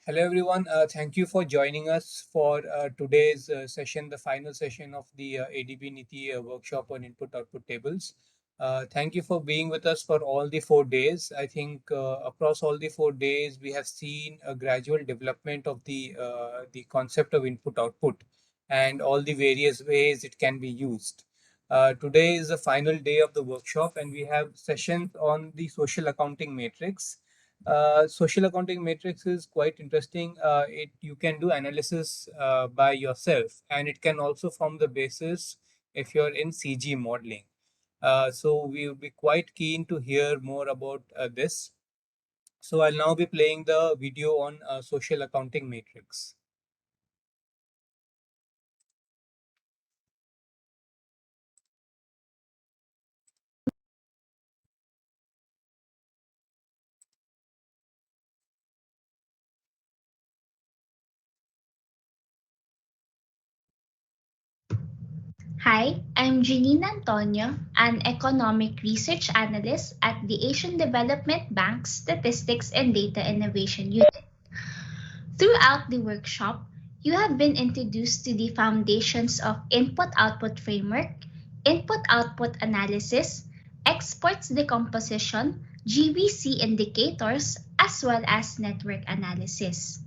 Hello, everyone. Thank you for joining us for today's session, the final session of the ADB Niti workshop on input-output tables. Thank you for being with us for all the 4 days. I think across all the 4 days, we have seen a gradual development of the concept of input-output and all the various ways it can be used. Today is the final day of the workshop, and we have sessions on the social accounting matrix. Social accounting matrix is quite interesting. It you can do analysis by yourself, and it can also form the basis if you're in CG modeling. So we will be quite keen to hear more about this. So I'll now be playing the video on social accounting matrix. Hi, I'm Janine Antonio, an economic research analyst at the Asian Development Bank's Statistics and Data Innovation Unit. Throughout the workshop, you have been introduced to the foundations of input-output framework, input-output analysis, exports decomposition, GBC indicators, as well as network analysis.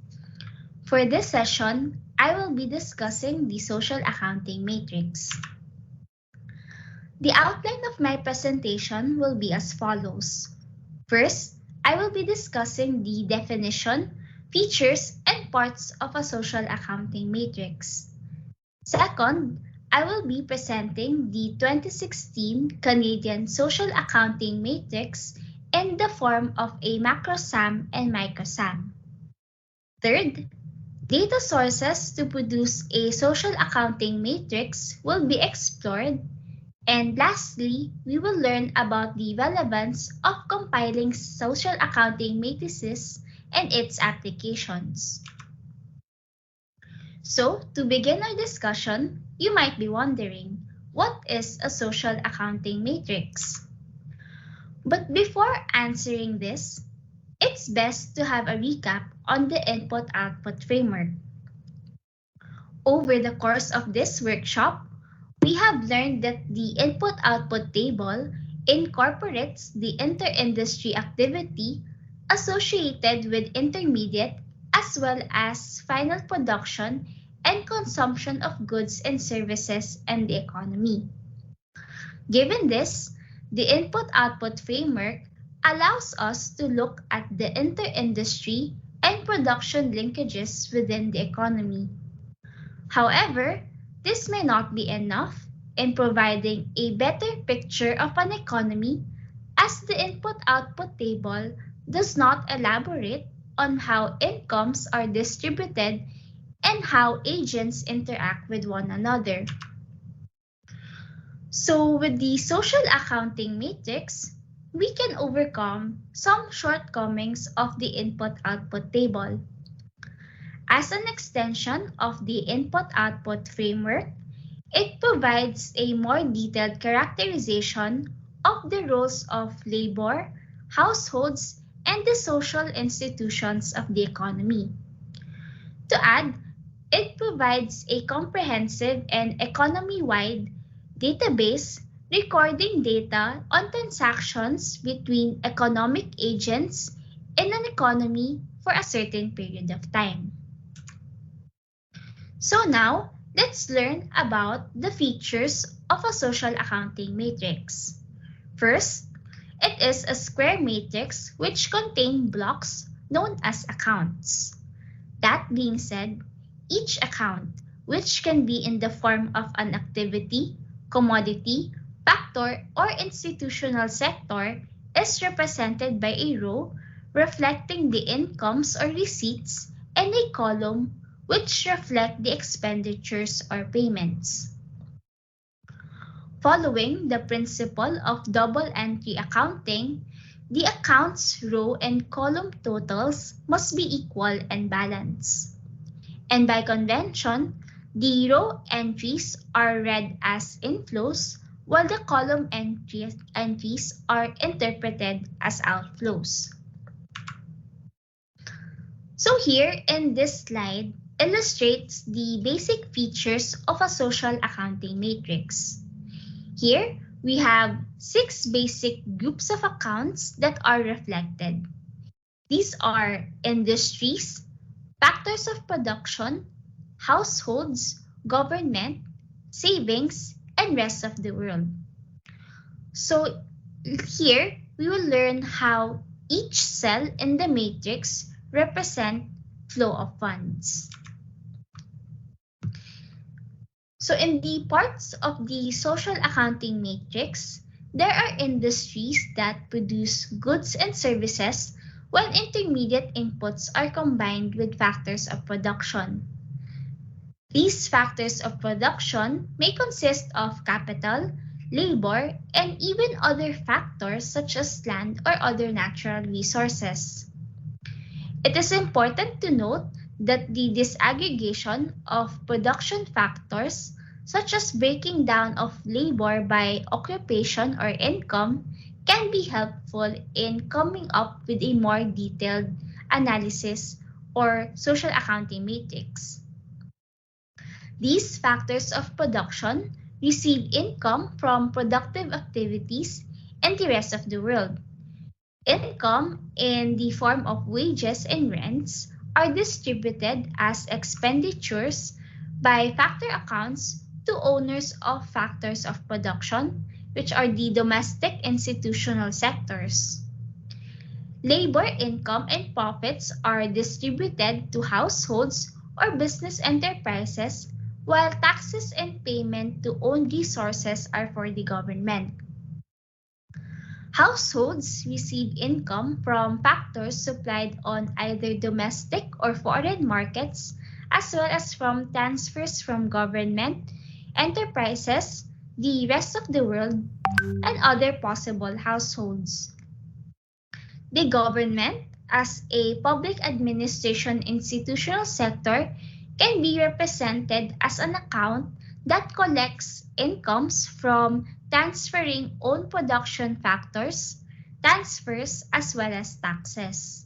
For this session, I will be discussing the social accounting matrix. The outline of my presentation will be as follows. First, I will be discussing the definition, features, and parts of a social accounting matrix. Second, I will be presenting the 2016 Canadian Social Accounting Matrix in the form of a macro-SAM and micro-SAM. Third, data sources to produce a social accounting matrix will be explored. And lastly, we will learn about the relevance of compiling social accounting matrices and its applications. So, to begin our discussion, you might be wondering, what is a social accounting matrix? But before answering this, it's best to have a recap on the input-output framework. Over the course of this workshop, we have learned that the input-output table incorporates the inter-industry activity associated with intermediate as well as final production and consumption of goods and services in the economy. Given this, the input-output framework allows us to look at the inter-industry and production linkages within the economy. However, this may not be enough in providing a better picture of an economy, as the input-output table does not elaborate on how incomes are distributed and how agents interact with one another. So with the social accounting matrix, we can overcome some shortcomings of the input-output table. As an extension of the input-output framework, it provides a more detailed characterization of the roles of labor, households, and the social institutions of the economy. To add, it provides a comprehensive and economy-wide database recording data on transactions between economic agents in an economy for a certain period of time. So now, let's learn about the features of a social accounting matrix. First, it is a square matrix which contains blocks known as accounts. That being said, each account, which can be in the form of an activity, commodity, factor, or institutional sector, is represented by a row reflecting the incomes or receipts and a column which reflect the expenditures or payments. Following the principle of double entry accounting, the accounts row and column totals must be equal and balanced. And by convention, the row entries are read as inflows while the column entries are interpreted as outflows. So here in this slide illustrates the basic features of a social accounting matrix. Here we have 6 basic groups of accounts that are reflected. These are industries, factors of production, households, government, savings, and rest of the world. So here we will learn how each cell in the matrix represent flow of funds. So in the parts of the social accounting matrix, there are industries that produce goods and services while intermediate inputs are combined with factors of production. These factors of production may consist of capital, labor, and even other factors such as land or other natural resources. It is important to note that the disaggregation of production factors, such as breaking down of labor by occupation or income, can be helpful in coming up with a more detailed analysis or social accounting matrix. These factors of production receive income from productive activities in the rest of the world. Income in the form of wages and rents are distributed as expenditures by factor accounts to owners of factors of production, which are the domestic institutional sectors. Labor income and profits are distributed to households or business enterprises, while taxes and payment to own resources are for the government. Households receive income from factors supplied on either domestic or foreign markets, as well as from transfers from government, enterprises, the rest of the world, and other possible households. The government, as a public administration institutional sector, can be represented as an account that collects incomes from transferring own production factors, transfers, as well as taxes.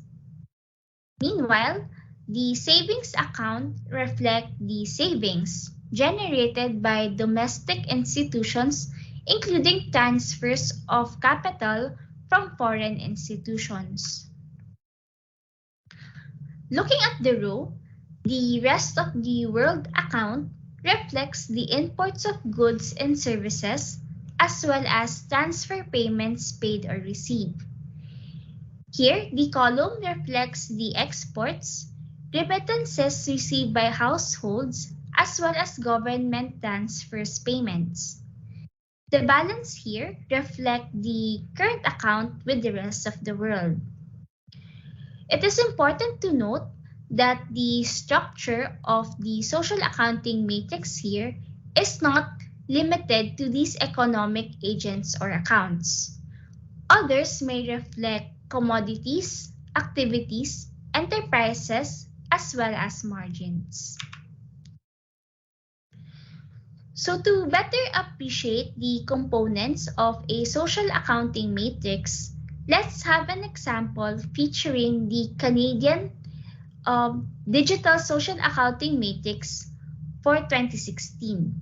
Meanwhile, the savings account reflects the savings generated by domestic institutions, including transfers of capital from foreign institutions. Looking at the row, the rest of the world account reflects the imports of goods and services as well as transfer payments paid or received. Here, the column reflects the exports, remittances received by households, as well as government transfers payments. The balance here reflects the current account with the rest of the world. It is important to note that the structure of the social accounting matrix here is not limited to these economic agents or accounts. Others may reflect commodities, activities, enterprises, as well as margins. So to better appreciate the components of a social accounting matrix, let's have an example featuring the Canadian Digital Social Accounting Matrix for 2016.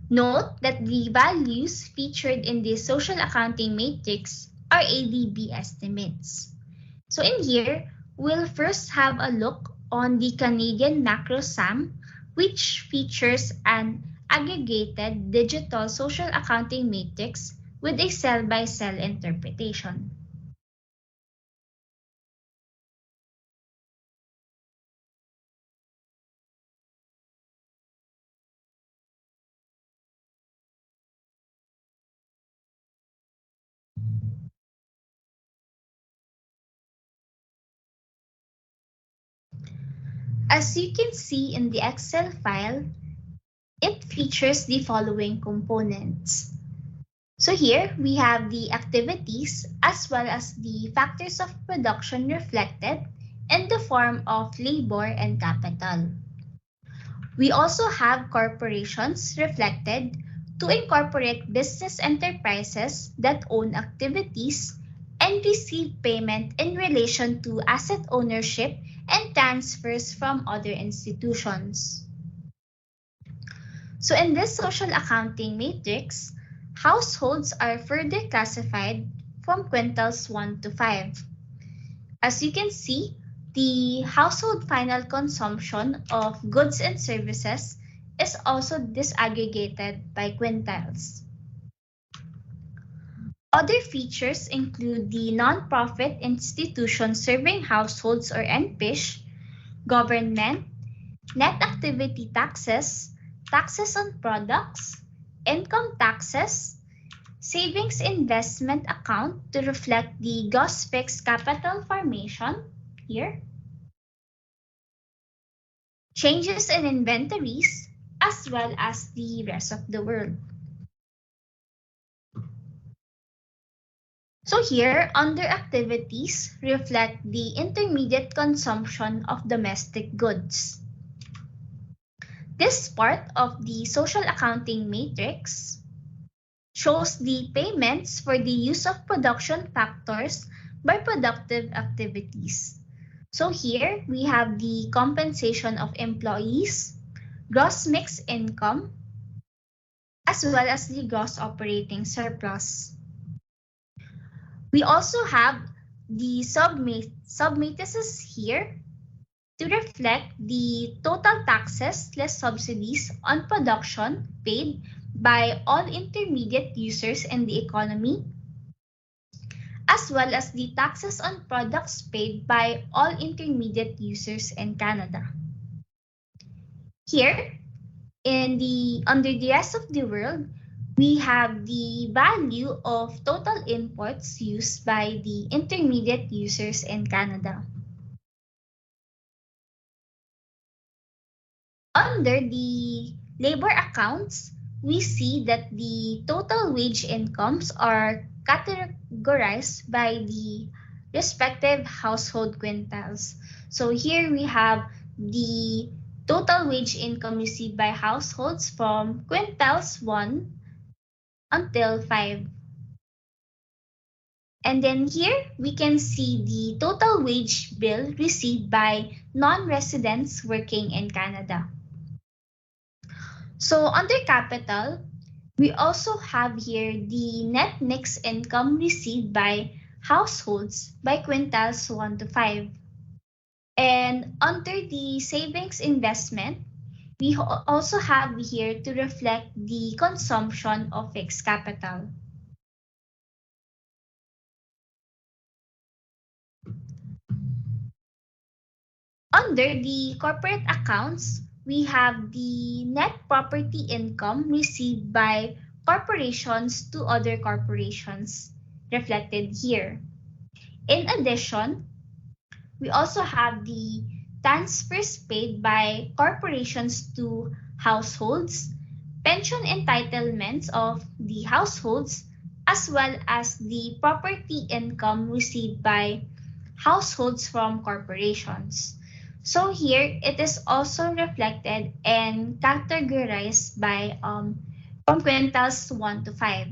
Note that the values featured in the social accounting matrix are ADB estimates. So in here, we'll first have a look on the Canadian macro SAM, which features an aggregated digital social accounting matrix with a cell-by-cell interpretation. As you can see in the Excel file, it features the following components. So here we have the activities as well as the factors of production reflected in the form of labor and capital. We also have corporations reflected to incorporate business enterprises that own activities and receive payment in relation to asset ownership and transfers from other institutions. So in this social accounting matrix, households are further classified from quintile 1 to 5. As you can see, the household final consumption of goods and services is also disaggregated by quintiles. Other features include the non-profit institution serving households or NPIS, government, net activity taxes, taxes on products, income taxes, savings investment account to reflect the gross fixed capital formation here, changes in inventories, as well as the rest of the world. So here, under activities, reflect the intermediate consumption of domestic goods. This part of the social accounting matrix shows the payments for the use of production factors by productive activities. So here, we have the compensation of employees, gross mixed income, as well as the gross operating surplus. We also have the submatrices here to reflect the total taxes less subsidies on production paid by all intermediate users in the economy, as well as the taxes on products paid by all intermediate users in Canada. Here, under the rest of the world, we have the value of total imports used by the intermediate users in Canada. Under the labor accounts, we see that the total wage incomes are categorized by the respective household quintiles. So here we have the total wage income received by households from quintiles 1 until 5. And then here we can see the total wage bill received by non-residents working in Canada. So under capital, we also have here the net mixed income received by households by quintiles 1 to 5. And under the savings investment, we also have here to reflect the consumption of fixed capital. Under the corporate accounts, we have the net property income received by corporations to other corporations reflected here. In addition, we also have the transfers paid by corporations to households, pension entitlements of the households, as well as the property income received by households from corporations. So here, it is also reflected and categorized by from quintiles 1 to 5.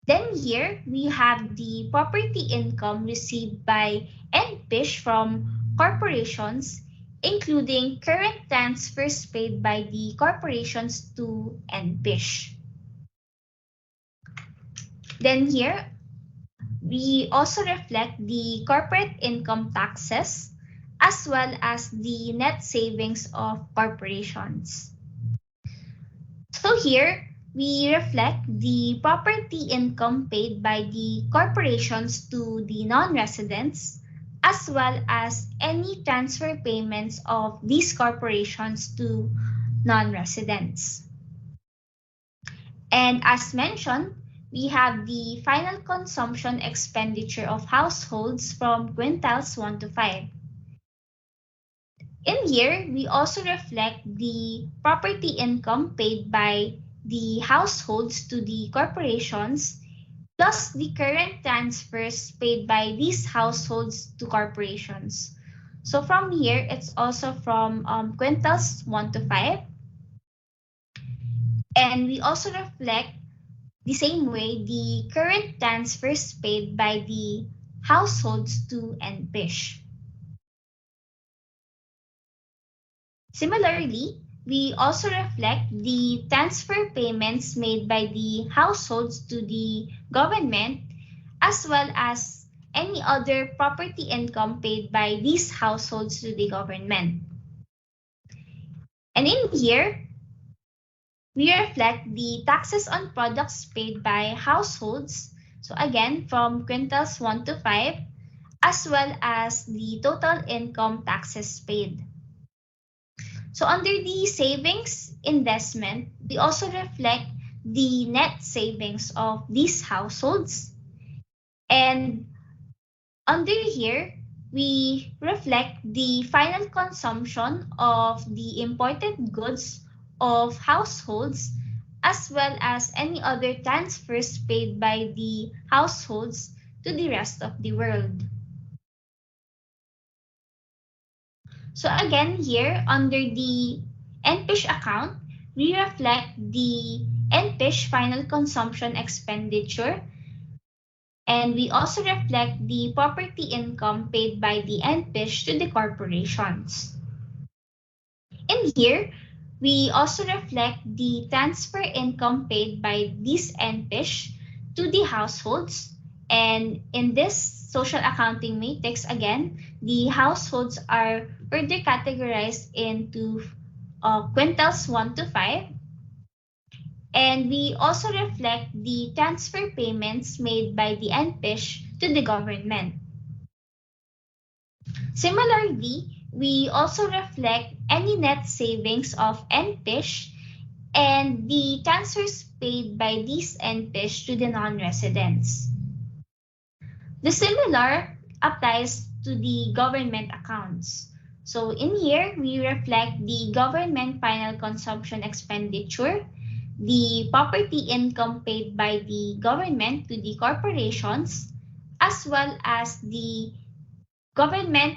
Then here, we have the property income received by NPIS from corporations, including current transfers paid by the corporations to NPIS. Then here, we also reflect the corporate income taxes as well as the net savings of corporations. So here, we reflect the property income paid by the corporations to the non-residents, as well as any transfer payments of these corporations to non-residents. And as mentioned, we have the final consumption expenditure of households from quintiles 1 to 5. In here, we also reflect the property income paid by the households to the corporations, plus the current transfers paid by these households to corporations. So from here, it's also from quintiles 1 to 5. And we also reflect the same way the current transfers paid by the households to NPISH. Similarly, we also reflect the transfer payments made by the households to the government as well as any other property income paid by these households to the government. And in here, we reflect the taxes on products paid by households. So again, from quintals 1 to 5, as well as the total income taxes paid. So under the savings investment, we also reflect the net savings of these households. And under here, we reflect the final consumption of the imported goods of households as well as any other transfers paid by the households to the rest of the world. So again here under the NPISH account, we reflect the NPISH final consumption expenditure, and we also reflect the property income paid by the NPISH to the corporations. In here, we also reflect the transfer income paid by this NPISH to the households. And in this social accounting matrix, again, the households are further categorized into quintals 1 to 5. And we also reflect the transfer payments made by the NPISH to the government. Similarly, we also reflect any net savings of NPISH and the transfers paid by these NPISH to the non-residents. The similar applies to the government accounts. So in here, we reflect the government final consumption expenditure, the property income paid by the government to the corporations, as well as the government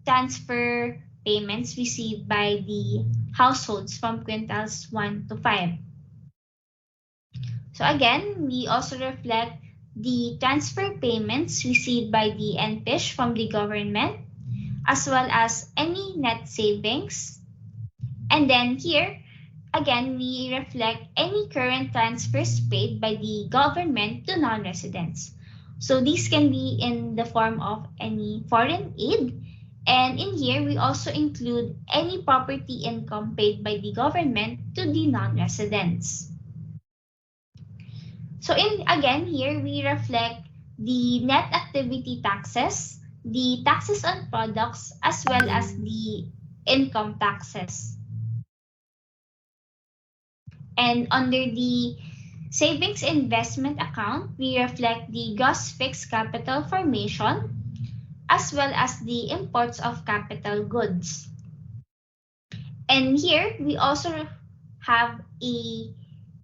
transfer payments received by the households from quintals 1 to 5. So again, we also reflect the transfer payments received by the NPISH from the government, as well as any net savings. And then here, again, we reflect any current transfers paid by the government to non-residents. So these can be in the form of any foreign aid. And in here, we also include any property income paid by the government to the non-residents. So again, here we reflect the net activity taxes, the taxes on products, as well as the income taxes. And under the savings investment account, we reflect the gross fixed capital formation, as well as the imports of capital goods. And here, we also have a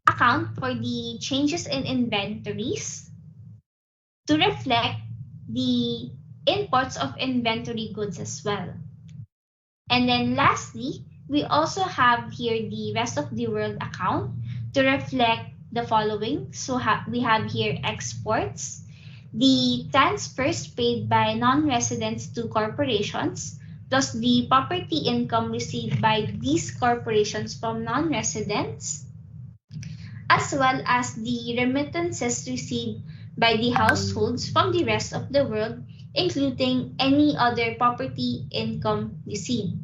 account for the changes in inventories to reflect the imports of inventory goods as well. And then lastly, we also have here the rest of the world account to reflect the following. So we have here exports, the transfers paid by non-residents to corporations, plus the property income received by these corporations from non-residents, as well as the remittances received by the households from the rest of the world, including any other property income received.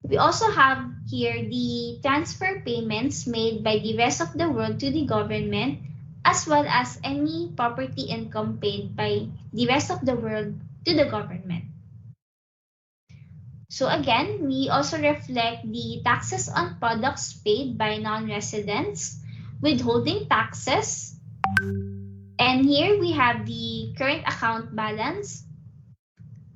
We also have here the transfer payments made by the rest of the world to the government, as well as any property income paid by the rest of the world to the government. So again, we also reflect the taxes on products paid by non-residents, withholding taxes, and here we have the current account balance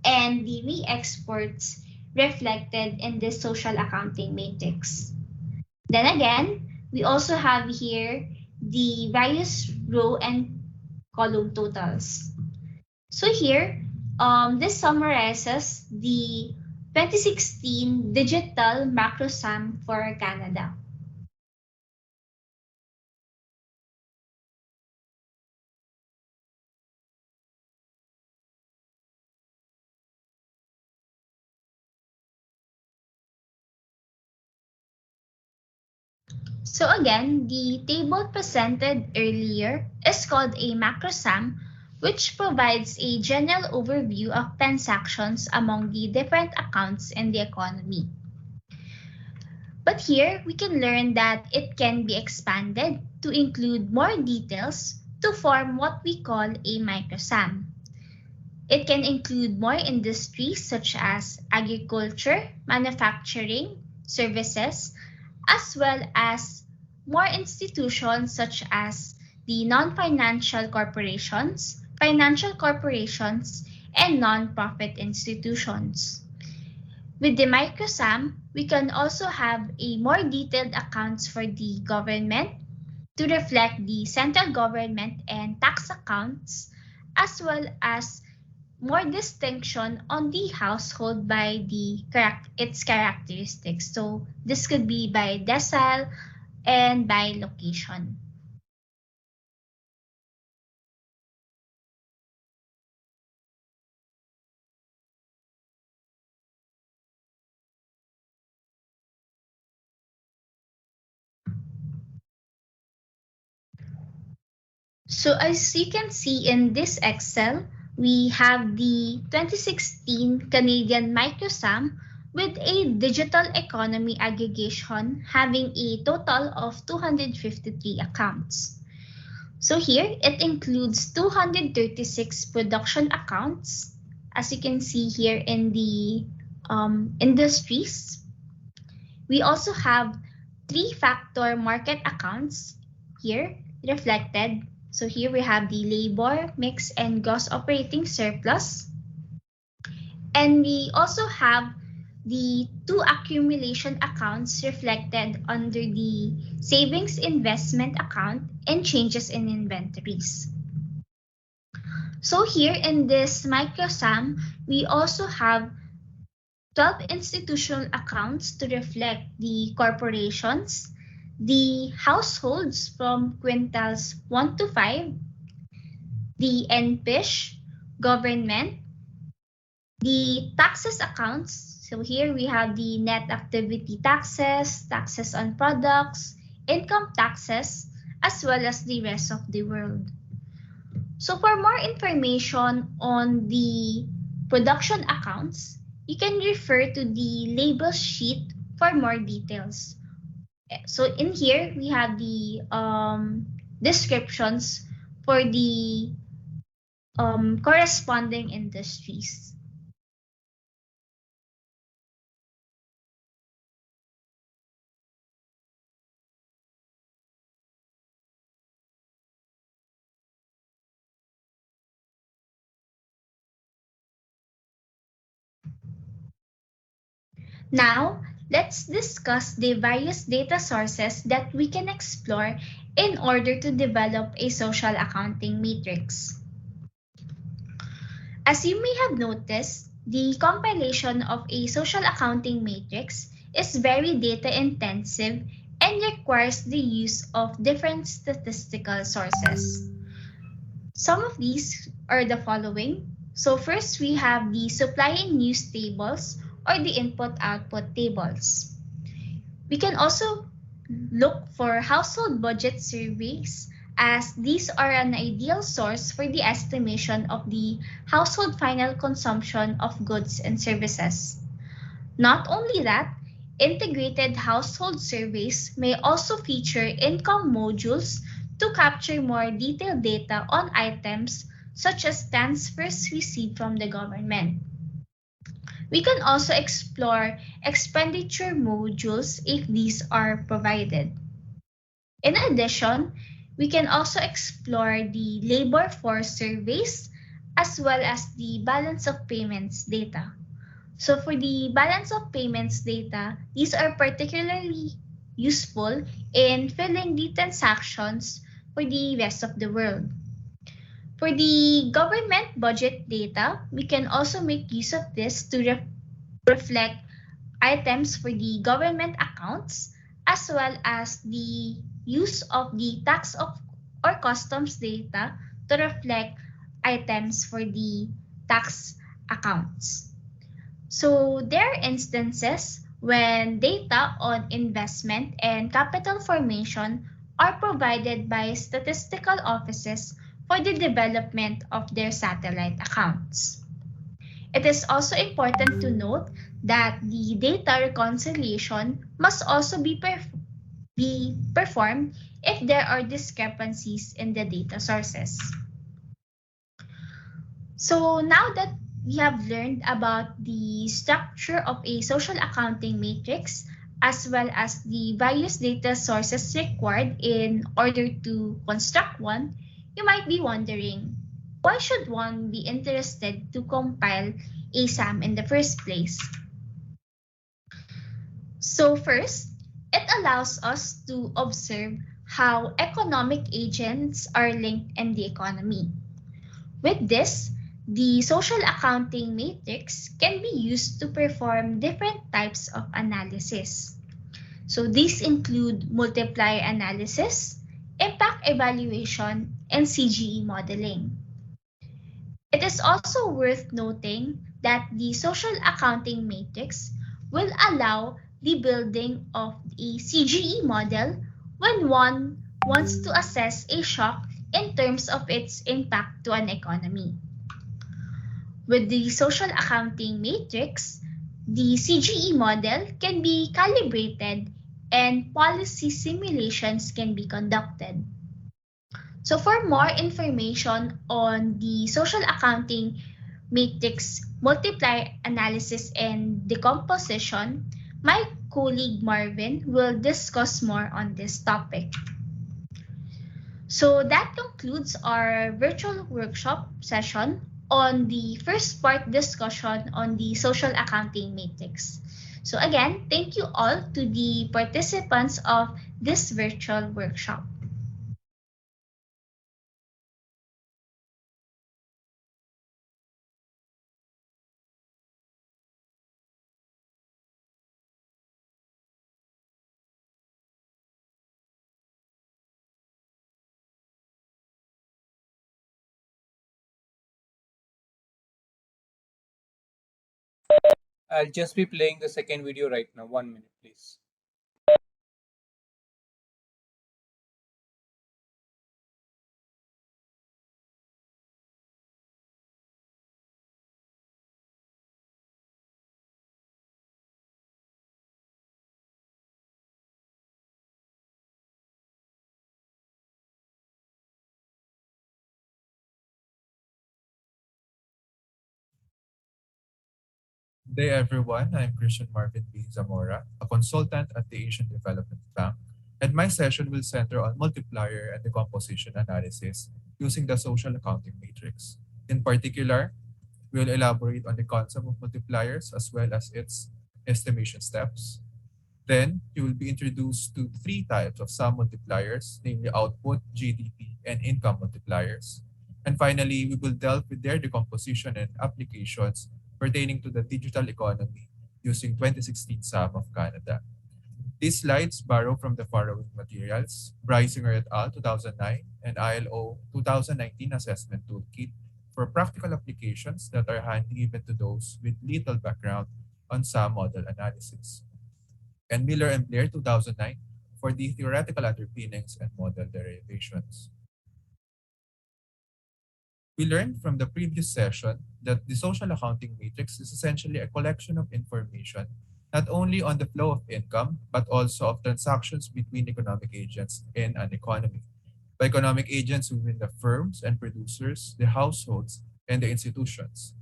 and the re-exports reflected in this social accounting matrix. Then again, we also have here the various row and column totals. So here, this summarizes the 2016 digital macro sum for Canada. So again, the table presented earlier is called a macrosum, which provides a general overview of transactions among the different accounts in the economy. But here, we can learn that it can be expanded to include more details to form what we call a microsum. It can include more industries such as agriculture, manufacturing, services, as well as more institutions such as the non-financial corporations, financial corporations, and non-profit institutions. With the microsum, we can also have a more detailed accounts for the government to reflect the central government and tax accounts, as well as more distinction on the household by its characteristics. So this could be by decile and by location. So as you can see in this Excel, we have the 2016 Canadian microsum with a digital economy aggregation having a total of 253 accounts. So here it includes 236 production accounts, as you can see here in the industries. We also have three-factor market accounts here reflected. So here we have the labor, mix, and gross operating surplus. And we also have the two accumulation accounts reflected under the savings investment account and changes in inventories. So here in this microsum, we also have 12 institutional accounts to reflect the corporations, the households from quintals 1 to 5, the NPISH, government, the taxes accounts. So here we have the net activity taxes, taxes on products, income taxes, as well as the rest of the world. So for more information on the production accounts, you can refer to the label sheet for more details. So in here, we have the descriptions for the corresponding industries. Now, let's discuss the various data sources that we can explore in order to develop a social accounting matrix. As you may have noticed, the compilation of a social accounting matrix is very data intensive and requires the use of different statistical sources. Some of these are the following. So first we have the supply and use tables or the input-output tables. We can also look for household budget surveys as these are an ideal source for the estimation of the household final consumption of goods and services. Not only that, integrated household surveys may also feature income modules to capture more detailed data on items such as transfers received from the government. We can also explore expenditure modules if these are provided. In addition, we can also explore the labor force surveys as well as the balance of payments data. So for the balance of payments data, these are particularly useful in filling the transactions for the rest of the world. For the government budget data, we can also make use of this to reflect items for the government accounts as well as the use of the tax of or customs data to reflect items for the tax accounts. So there are instances when data on investment and capital formation are provided by statistical offices for the development of their satellite accounts. It is also important to note that the data reconciliation must also be performed if there are discrepancies in the data sources. So now that we have learned about the structure of a social accounting matrix as well as the various data sources required in order to construct one, you might be wondering, why should one be interested to compile a SAM in the first place? So first, it allows us to observe how economic agents are linked in the economy. With this, the social accounting matrix can be used to perform different types of analysis. So these include multiplier analysis, impact evaluation, and CGE modeling. It is also worth noting that the social accounting matrix will allow the building of a CGE model when one wants to assess a shock in terms of its impact to an economy. With the social accounting matrix, the CGE model can be calibrated and policy simulations can be conducted. So for more information on the social accounting matrix multiplier analysis and decomposition, my colleague Marvin will discuss more on this topic. So that concludes our virtual workshop session on the first part discussion on the social accounting matrix. So again, thank you all to the participants of this virtual workshop. I'll just be playing the second video right now. 1 minute, please. Good day, everyone. I'm Christian Marvin B. Zamora, a consultant at the Asian Development Bank, and my session will center on multiplier and decomposition analysis using the social accounting matrix. In particular, we'll elaborate on the concept of multipliers as well as its estimation steps. Then, you will be introduced to three types of sum multipliers, namely output, GDP, and income multipliers. And finally, we will delve with their decomposition and applications pertaining to the digital economy using 2016 SAM of Canada. These slides borrow from the following materials: Brysinger et al. 2009 and ILO 2019 Assessment Toolkit for practical applications that are handy even to those with little background on SAM model analysis, and Miller and Blair 2009 for the theoretical underpinnings and model derivations. We learned from the previous session that the social accounting matrix is essentially a collection of information not only on the flow of income, but also of transactions between economic agents in an economy. By economic agents, we mean the firms and producers, the households, and the institutions.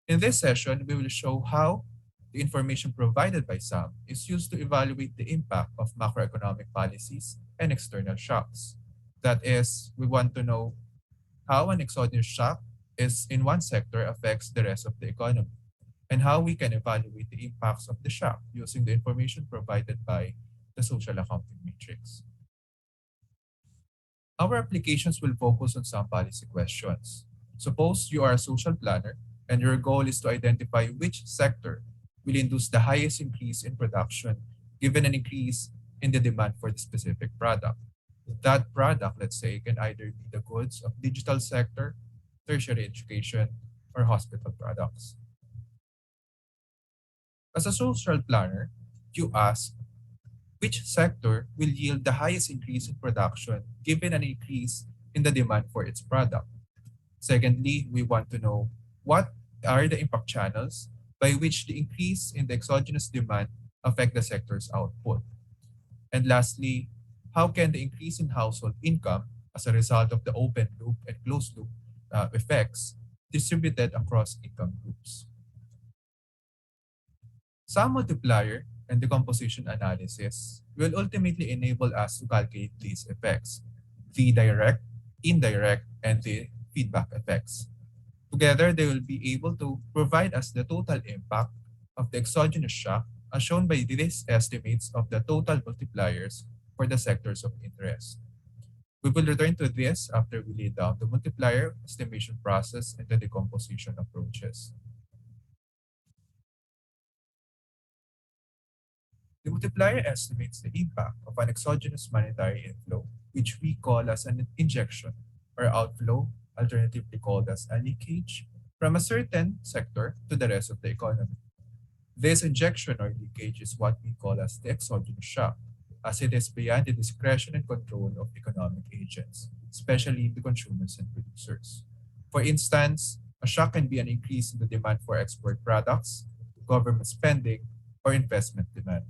In this session, we will show how the information provided by SAM is used to evaluate the impact of macroeconomic policies and external shocks. That is, we want to know how an exogenous shock is in one sector affects the rest of the economy, and how we can evaluate the impacts of the shock using the information provided by the social accounting matrix. Our applications will focus on some policy questions. Suppose you are a social planner and your goal is to identify which sector will induce the highest increase in production given an increase in the demand for the specific product. That product, let's say, can either be the goods of digital sector, tertiary education, or hospital products. As a social planner, you ask which sector will yield the highest increase in production given an increase in the demand for its product. Secondly, we want to know what are the impact channels by which the increase in the exogenous demand affect the sector's output. And lastly, how can the increase in household income as a result of the open loop and closed loop effects distributed across income groups? Sum multiplier and decomposition analysis will ultimately enable us to calculate these effects, the direct, indirect, and the feedback effects. Together, they will be able to provide us the total impact of the exogenous shock as shown by these estimates of the total multipliers for the sectors of interest. We will return to this after we lay down the multiplier estimation process and the decomposition approaches. The multiplier estimates the impact of an exogenous monetary inflow, which we call as an injection or outflow, alternatively called as a leakage, from a certain sector to the rest of the economy. This injection or leakage is what we call as the exogenous shock, as it is beyond the discretion and control of economic agents, especially the consumers and producers. For instance, a shock can be an increase in the demand for export products, government spending, or investment demand.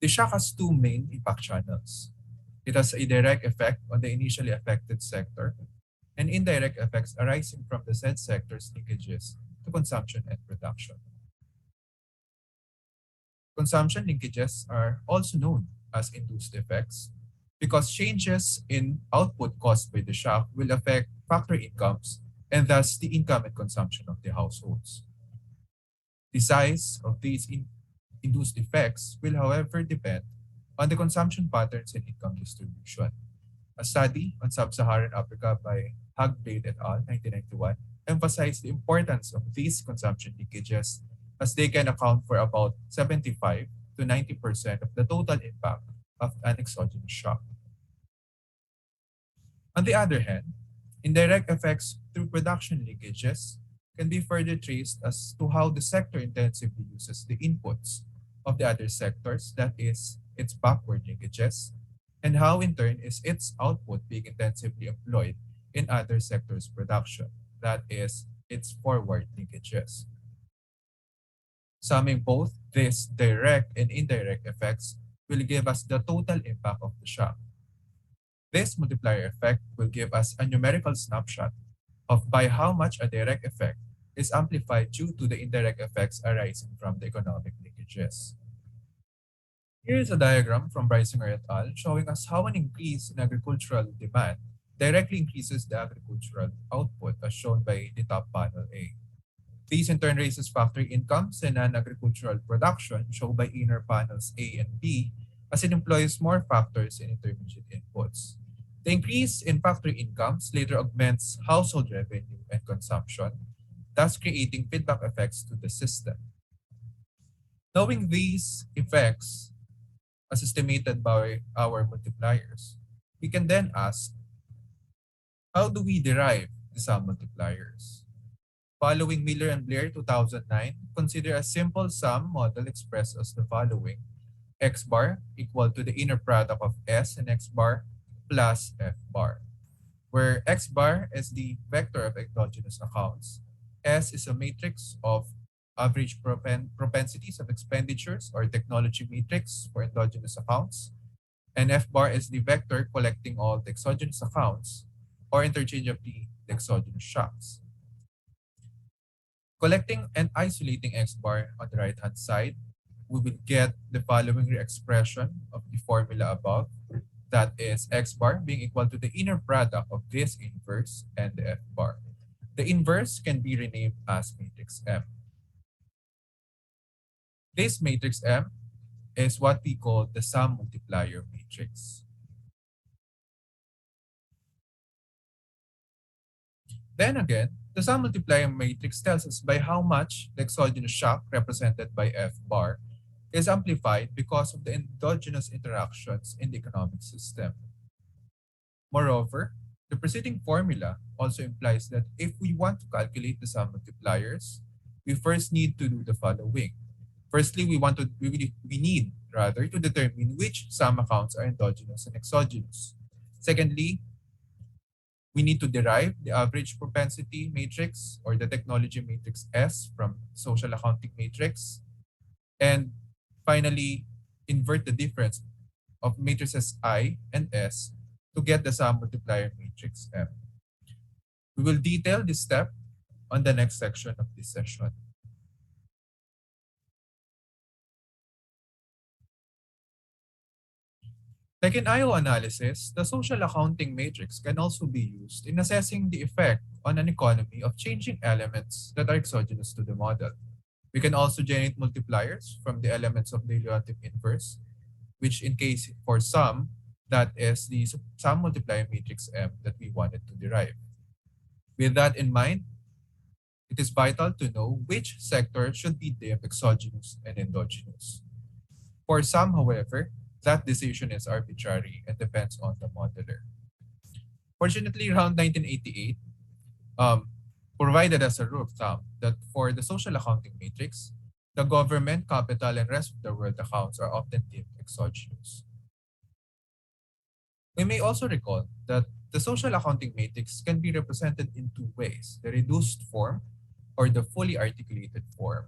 The shock has two main impact channels. It has a direct effect on the initially affected sector and indirect effects arising from the said sector's linkages to consumption and production. Consumption linkages are also known as induced effects because changes in output caused by the shock will affect factory incomes and thus the income and consumption of the households. The size of these induced effects will, however, depend on the consumption patterns and income distribution. A study on sub-Saharan Africa by Hagblade et al. 1991 emphasized the importance of these consumption leakages as they can account for about 75 to 90% of the total impact of an exogenous shock. On the other hand, indirect effects through production leakages can be further traced as to how the sector intensively uses the inputs of the other sectors, that is, its backward linkages, and how in turn is its output being intensively employed in other sectors' production, that is, its forward linkages. Summing both these direct and indirect effects will give us the total impact of the shock. This multiplier effect will give us a numerical snapshot of by how much a direct effect is amplified due to the indirect effects arising from the economic linkages. Here is a diagram from Breisinger et al. Showing us how an increase in agricultural demand directly increases the agricultural output as shown by the top panel A. These in turn raises factory incomes and non-agricultural production shown by inner panels A and B as it employs more factors and intermediate inputs. The increase in factory incomes later augments household revenue and consumption, thus creating feedback effects to the system. Knowing these effects as estimated by our multipliers, we can then ask, how do we derive the sum multipliers? Following Miller and Blair 2009, consider a simple sum model expressed as the following: x bar equal to the inner product of S and x bar plus F bar, where x bar is the vector of exogenous accounts, S is a matrix of average propensities of expenditures or technology matrix for endogenous accounts, and F bar is the vector collecting all the exogenous accounts or interchangeably the exogenous shocks. Collecting and isolating x bar on the right hand side, we will get the following expression of the formula above, that is x bar being equal to the inner product of this inverse and the F bar. The inverse can be renamed as matrix M. This matrix M is what we call the sum multiplier matrix. Then again, the sum multiplier matrix tells us by how much the exogenous shock represented by F bar is amplified because of the endogenous interactions in the economic system. Moreover, the preceding formula also implies that if we want to calculate the sum multipliers, we first need to do the following. Firstly, we need rather to determine which sum accounts are endogenous and exogenous. Secondly, we need to derive the average propensity matrix or the technology matrix S from social accounting matrix. And finally, invert the difference of matrices I and S to get the sum multiplier matrix M. We will detail this step on the next section of this session. Like in IO analysis, the social accounting matrix can also be used in assessing the effect on an economy of changing elements that are exogenous to the model. We can also generate multipliers from the elements of the relative inverse, which in case for sum, that is the sum multiplier matrix M that we wanted to derive. With that in mind, it is vital to know which sector should be deemed exogenous and endogenous. For some, however, that decision is arbitrary and depends on the modeler. Fortunately, around 1988, um, provided as a rule of thumb that for the social accounting matrix, the government, capital, and rest of the world accounts are often deemed exogenous. We may also recall that the social accounting matrix can be represented in two ways, the reduced form or the fully articulated form.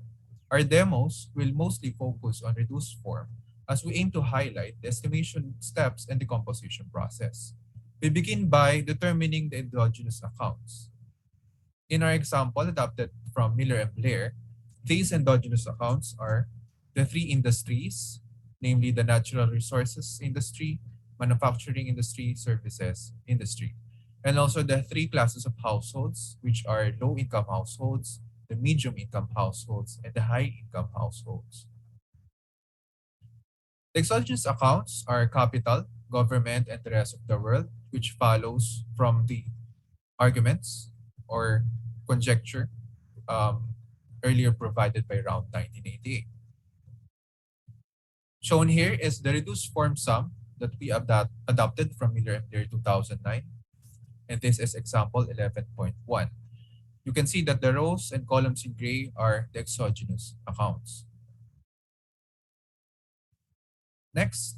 Our demos will mostly focus on reduced form as we aim to highlight the estimation steps and the composition process. We begin by determining the endogenous accounts. In our example adapted from Miller and Blair, these endogenous accounts are the three industries, namely the natural resources industry, manufacturing industry, services industry, and also the three classes of households, which are low income households, the medium income households, and the high income households. The exogenous accounts are capital, government, and the rest of the world, which follows from the arguments or conjecture um, earlier provided by round 1988. Shown here is the reduced form sum that we adopted from Miller and Blair 2009, and this is example 11.1. You can see that the rows and columns in gray are the exogenous accounts. Next,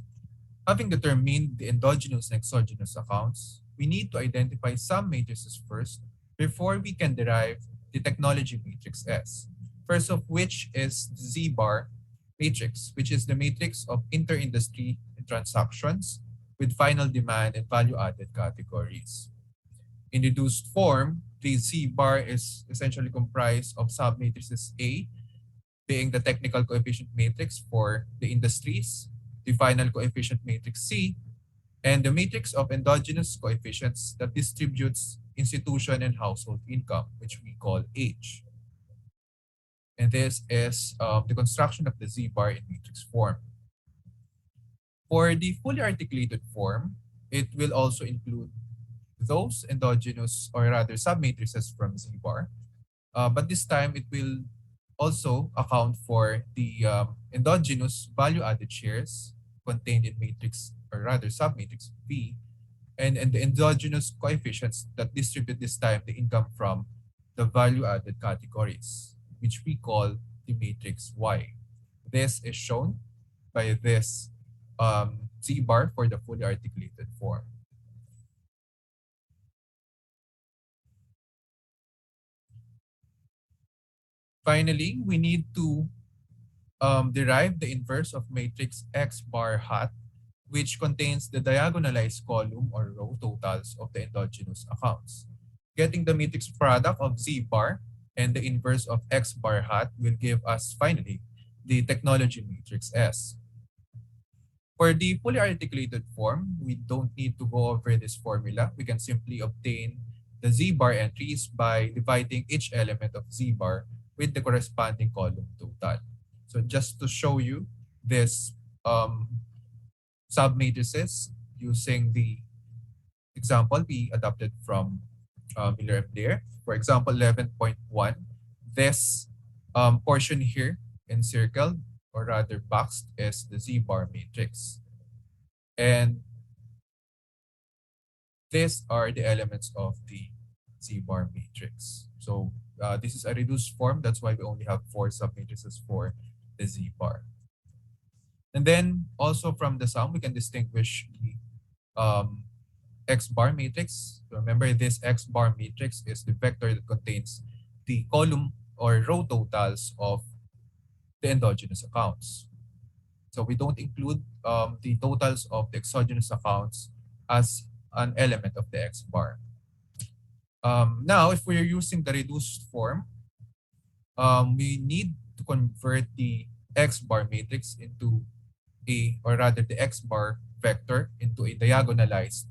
having determined the endogenous and exogenous accounts, we need to identify some matrices first before we can derive the technology matrix S. First of which is the Z bar matrix, which is the matrix of inter-industry transactions with final demand and value-added categories. In reduced form, the Z bar is essentially comprised of submatrices A, being the technical coefficient matrix for the industries, the final coefficient matrix C, and the matrix of endogenous coefficients that distributes institution and household income, which we call H. And this is the construction of the Z bar in matrix form. For the fully articulated form, it will also include those endogenous or rather submatrices from Z bar, but this time it will also account for the endogenous value-added shares contained in matrix or rather submatrix V, and the endogenous coefficients that distribute this time the income from the value-added categories, which we call the matrix Y. This is shown by this Z bar for the fully articulated form. Finally, we need to derive the inverse of matrix X bar hat, which contains the diagonalized column or row totals of the endogenous accounts. Getting the matrix product of Z bar and the inverse of X bar hat will give us finally the technology matrix S. For the fully articulated form, we don't need to go over this formula. We can simply obtain the Z bar entries by dividing each element of Z bar with the corresponding column total. So just to show you this submatrices using the example we adopted from Miller and Blair. For example, 11.1, this portion here encircled or rather boxed is the Z bar matrix. And these are the elements of the Z bar matrix. So this is a reduced form. That's why we only have 4 submatrices for the Z bar. And then also from the sum, we can distinguish the X bar matrix. Remember, this X bar matrix is the vector that contains the column or row totals of the endogenous accounts. So we don't include the totals of the exogenous accounts as an element of the X bar. Now, if we're using the reduced form, we need to convert the X bar matrix into or rather the X bar vector into a diagonalized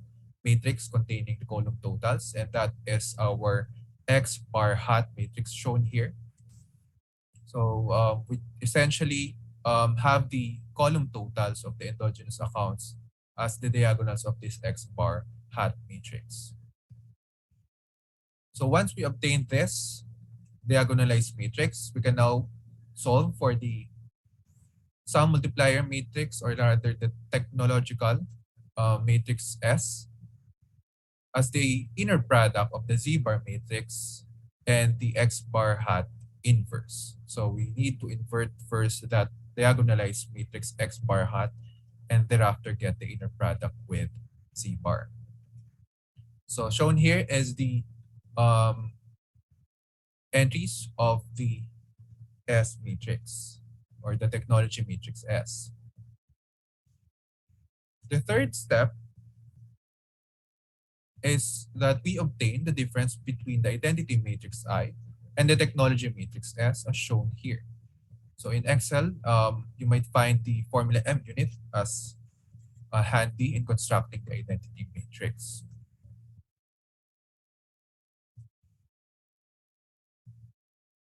matrix containing the column totals, and that is our X bar hat matrix shown here. So we essentially have the column totals of the endogenous accounts as the diagonals of this X bar hat matrix. So once we obtain this diagonalized matrix, we can now solve for the sum multiplier matrix, or rather the technological matrix S, as the inner product of the Z bar matrix and the X bar hat inverse. So we need to invert first that diagonalized matrix X bar hat and thereafter get the inner product with Z bar. So shown here is the um, entries of the S matrix, or the technology matrix S. The third step is that we obtain the difference between the identity matrix I and the technology matrix S as shown here. So in Excel, you might find the formula M unit as handy in constructing the identity matrix.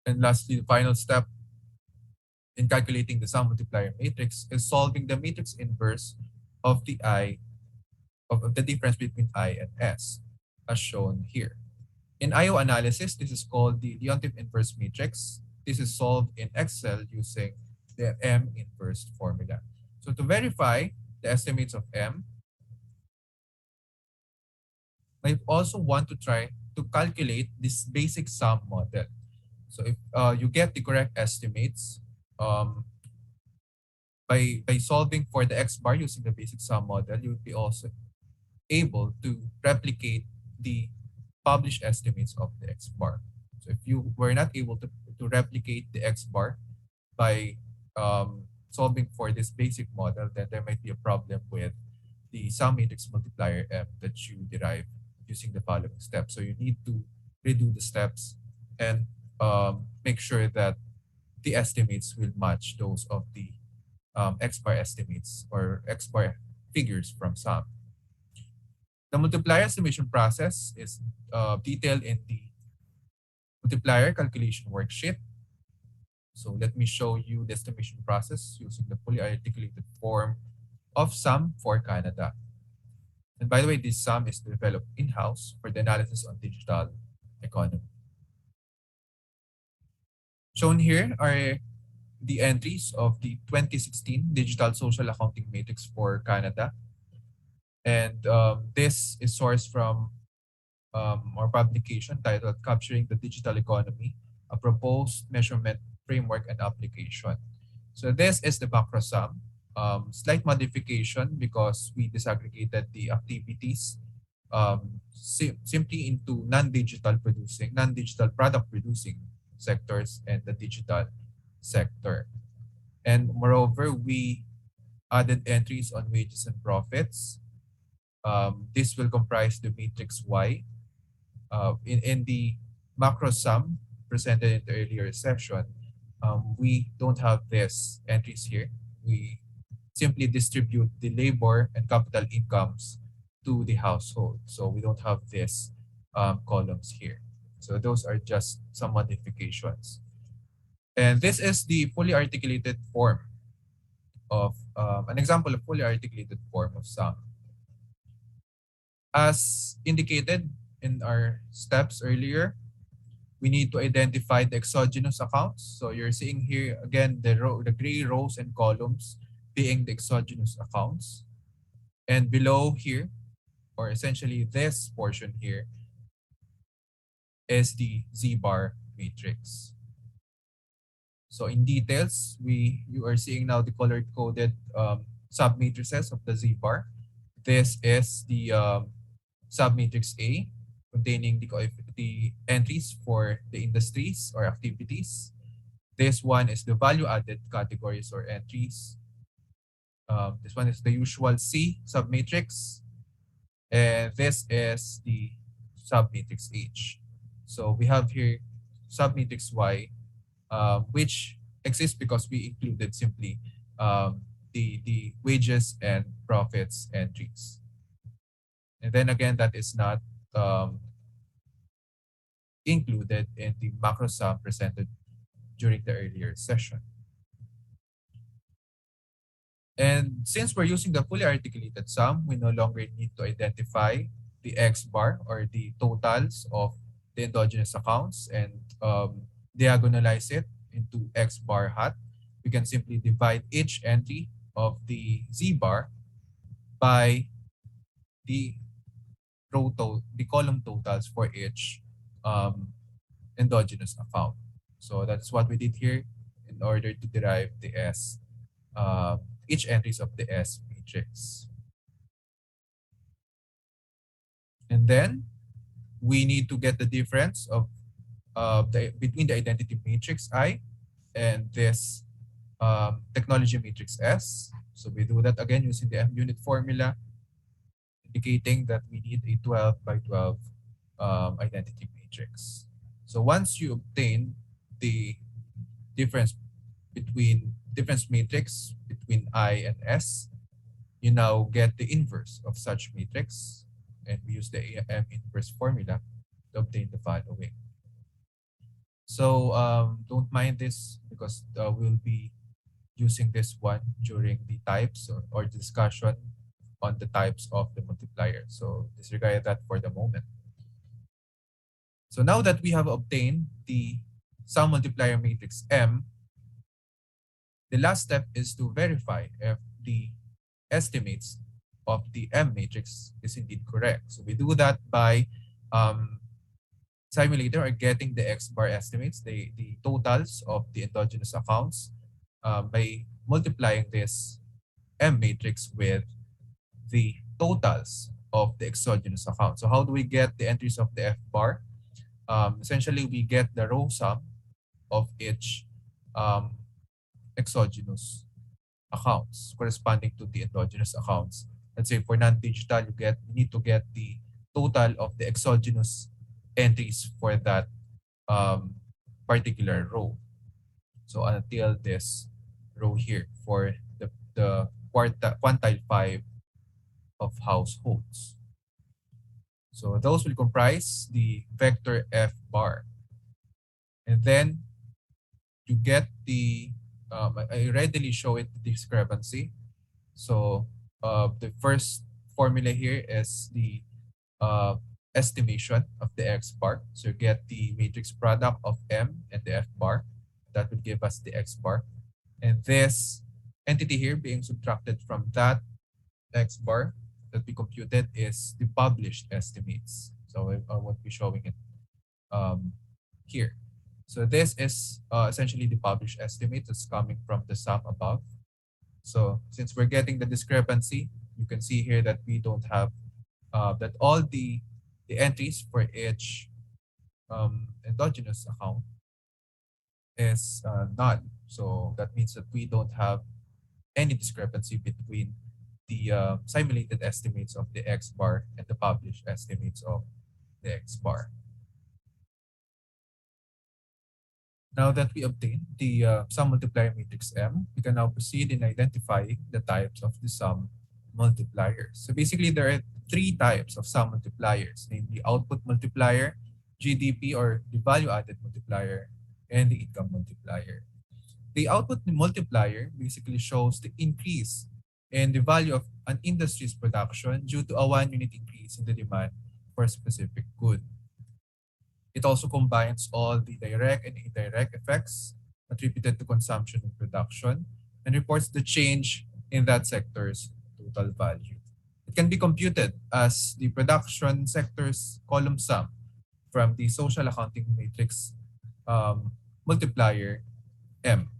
And lastly, the final step in calculating the sum multiplier matrix is solving the matrix inverse of the I, of the difference between I and S, as shown here. In IO analysis, this is called the Leontief inverse matrix. This is solved in Excel using the M inverse formula. So to verify the estimates of M, I also want to try to calculate this basic sum model. So if you get the correct estimates by solving for the X bar using the basic sum model, you would be also able to replicate the published estimates of the X bar. So if you were not able to replicate the X bar by solving for this basic model, then there might be a problem with the sum matrix multiplier M that you derive using the following steps. So you need to redo the steps and make sure that the estimates will match those of the X bar estimates or X bar figures from sum. The multiplier estimation process is detailed in the multiplier calculation worksheet. So let me show you the estimation process using the fully articulated form of sum for Canada. And by the way, this sum is developed in-house for the analysis on digital economy. Shown here are the entries of the 2016 Digital Social Accounting Matrix for Canada. And this is sourced from our publication titled Capturing the Digital Economy, a Proposed Measurement Framework and Application. So this is the macro sum. Slight modification because we disaggregated the activities simply into non-digital product producing sectors and the digital sector. And moreover, we added entries on wages and profits. This will comprise the matrix Y. In the macro sum presented in the earlier section, we don't have this entries here. We simply distribute the labor and capital incomes to the household. So we don't have this columns here. So those are just some modifications. And this is the fully articulated form of an example of fully articulated form of sum. As indicated in our steps earlier, we need to identify the exogenous accounts. So you're seeing here again the gray rows and columns being the exogenous accounts. And below here, or essentially this portion here, is the Z bar matrix. So in details, you are seeing now the color coded submatrices of the Z bar. This is the submatrix A containing the entries for the industries or activities. This one is the value added categories or entries. This one is the usual C submatrix, and this is the submatrix H. So we have here submatrix Y, which exists because we included simply the wages and profits entries. And then again, that is not um, included in the macro sum presented during the earlier session. And since we're using the fully articulated sum, we no longer need to identify the X bar or the totals of the endogenous accounts and diagonalize it into X bar hat. We can simply divide each entry of the Z bar by the the column totals for each um, endogenous account. So that's what we did here in order to derive the S, each entries of the S matrix. And then we need to get the difference of between the identity matrix I and this technology matrix S. So we do that again using the M unit formula, indicating that we need a 12 by 12 identity matrix. So once you obtain the difference difference matrix between I and S, you now get the inverse of such matrix, and we use the M inverse formula to obtain the following. So don't mind this because we'll be using this one during the types or discussion on the types of the multiplier. So disregard that for the moment. So now that we have obtained the sum multiplier matrix M, the last step is to verify if the estimates of the M matrix is indeed correct. So we do that by simulating or getting the X bar estimates, the totals of the endogenous accounts by multiplying this M matrix with the totals of the exogenous accounts. So how do we get the entries of the F bar? Essentially, we get the row sum of each exogenous accounts corresponding to the endogenous accounts. Let's say for non-digital, you need to get the total of the exogenous entries for that particular row. So until this row here for the quantile 5 of households. So those will comprise the vector F bar. And then you get the, I readily show it the discrepancy. So the first formula here is the estimation of the X bar. So you get the matrix product of M and the F bar. That would give us the X bar. And this entity here being subtracted from that X bar that we computed is the published estimates. So I won't be showing it here. So this is essentially the published estimate that's coming from the sum above. So since we're getting the discrepancy, you can see here that we don't have, that all the entries for each endogenous account is none. So that means that we don't have any discrepancy between the simulated estimates of the X bar and the published estimates of the X bar. Now that we obtain the sum multiplier matrix M, we can now proceed in identifying the types of the sum multipliers. So basically, there are three types of sum multipliers, namely output multiplier, GDP or the value added multiplier, and the income multiplier. The output multiplier basically shows the increase in the value of an industry's production due to a 1 unit increase in the demand for a specific good. It also combines all the direct and indirect effects attributed to consumption and production and reports the change in that sector's total value. It can be computed as the production sector's column sum from the social accounting matrix multiplier M.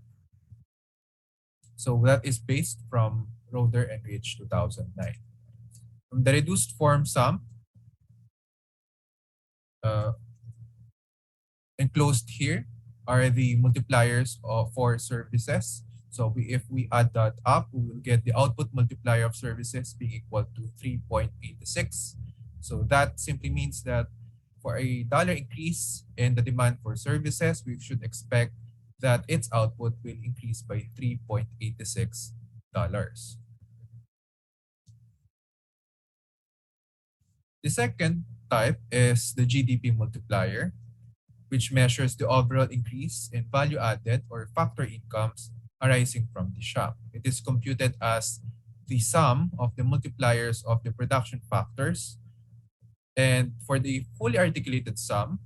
So that is based from Roeder and Rich 2009. From the reduced form sum, uh, enclosed here are the multipliers for services. So if we add that up, we will get the output multiplier of services being equal to 3.86. So that simply means that for a dollar increase in the demand for services, we should expect that its output will increase by $3.86. The second type is the GDP multiplier, which measures the overall increase in value added or factor incomes arising from the shop. It is computed as the sum of the multipliers of the production factors. And for the fully articulated sum,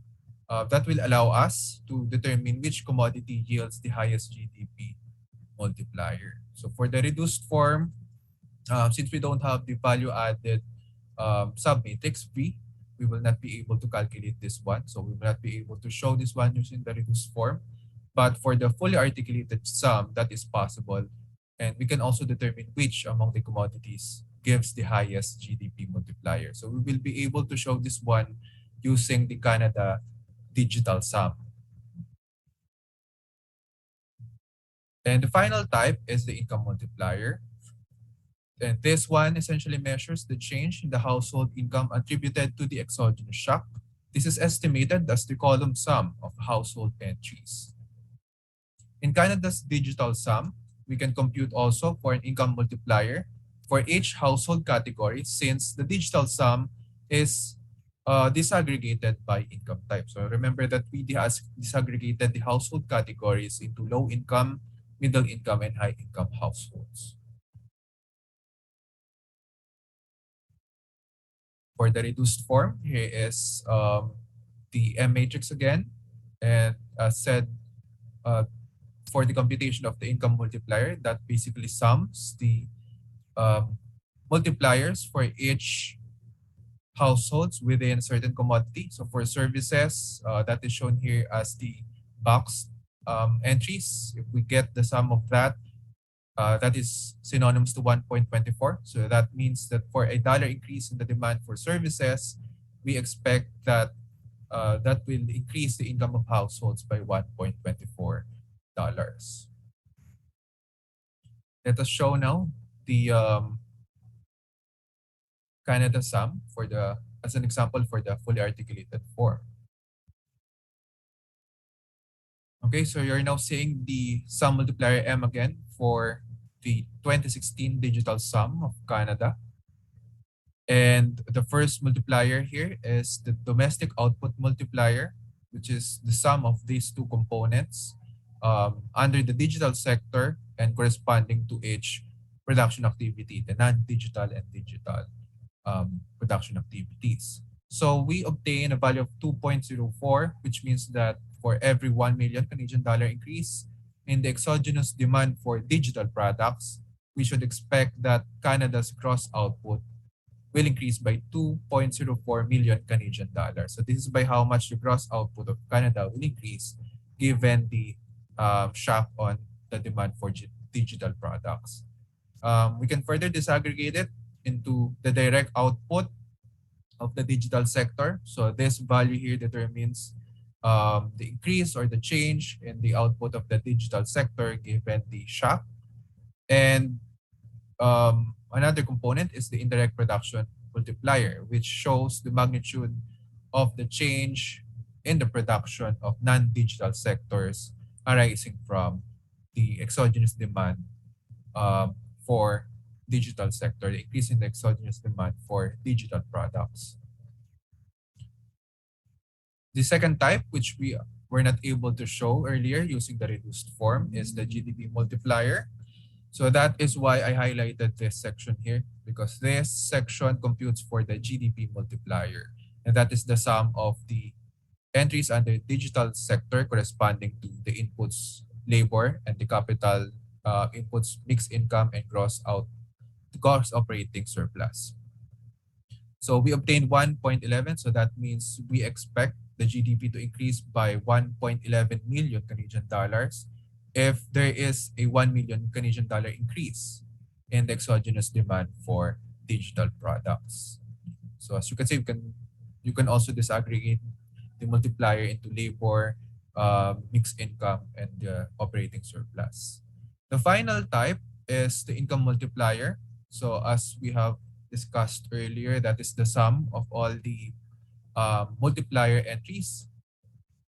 that will allow us to determine which commodity yields the highest GDP multiplier. So for the reduced form, since we don't have the value added submatrix V, we will not be able to calculate this one. So we will not be able to show this one using the reduced form. But for the fully articulated sum, that is possible. And we can also determine which among the commodities gives the highest GDP multiplier. So we will be able to show this one using the Canada digital sum. And the final type is the income multiplier. And this one essentially measures the change in the household income attributed to the exogenous shock. This is estimated as the column sum of household entries. In Canada's digital sum, we can compute also for an income multiplier for each household category, since the digital sum is disaggregated by income type. So remember that we disaggregated the household categories into low income, middle income, and high income households. For the reduced form, here is the M matrix again. And as said, for the computation of the income multiplier, that basically sums the multipliers for each households within a certain commodity. So for services, that is shown here as the box entries. If we get the sum of that, that is synonymous to 1.24. So that means that for a dollar increase in the demand for services, we expect that that will increase the income of households by $1.24. Let us show now the Canada sum for the, as an example for the fully articulated form. Okay, so you're now seeing the sum multiplier M again for the 2016 digital sum of Canada. And the first multiplier here is the domestic output multiplier, which is the sum of these two components under the digital sector and corresponding to each production activity, the non-digital and digital production activities. So we obtain a value of 2.04, which means that for every 1 million Canadian dollar increase in the exogenous demand for digital products, we should expect that Canada's gross output will increase by 2.04 million Canadian dollars. So this is by how much the gross output of Canada will increase given the shock on the demand for digital products. We can further disaggregate it into the direct output of the digital sector. So this value here determines the increase or the change in the output of the digital sector given the shock. And another component is the indirect production multiplier, which shows the magnitude of the change in the production of non-digital sectors arising from the exogenous demand for digital sector, the increase in the exogenous demand for digital products. The second type, which we were not able to show earlier using the reduced form, is the GDP multiplier. So that is why I highlighted this section here, because this section computes for the GDP multiplier. And that is the sum of the entries under digital sector corresponding to the inputs labor and the capital inputs mixed income and gross operating surplus. So we obtained 1.11, so that means we expect the GDP to increase by 1.11 million Canadian dollars if there is a 1 million Canadian dollar increase in the exogenous demand for digital products. So as you can see, you can also disaggregate the multiplier into labor, mixed income, and the operating surplus. The final type is the income multiplier. So as we have discussed earlier, that is the sum of all the multiplier entries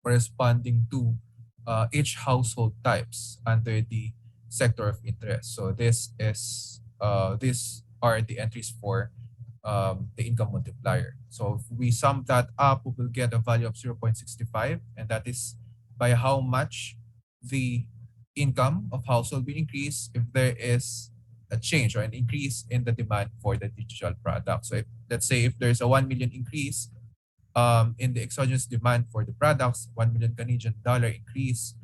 corresponding to each household types under the sector of interest. So these are the entries for the income multiplier. So if we sum that up, we will get a value of 0.65, and that is by how much the income of household will increase if there is a change or an increase in the demand for the digital product. So if, let's say if there's a 1 million increase in the exogenous demand for the products, 1 million Canadian dollar increase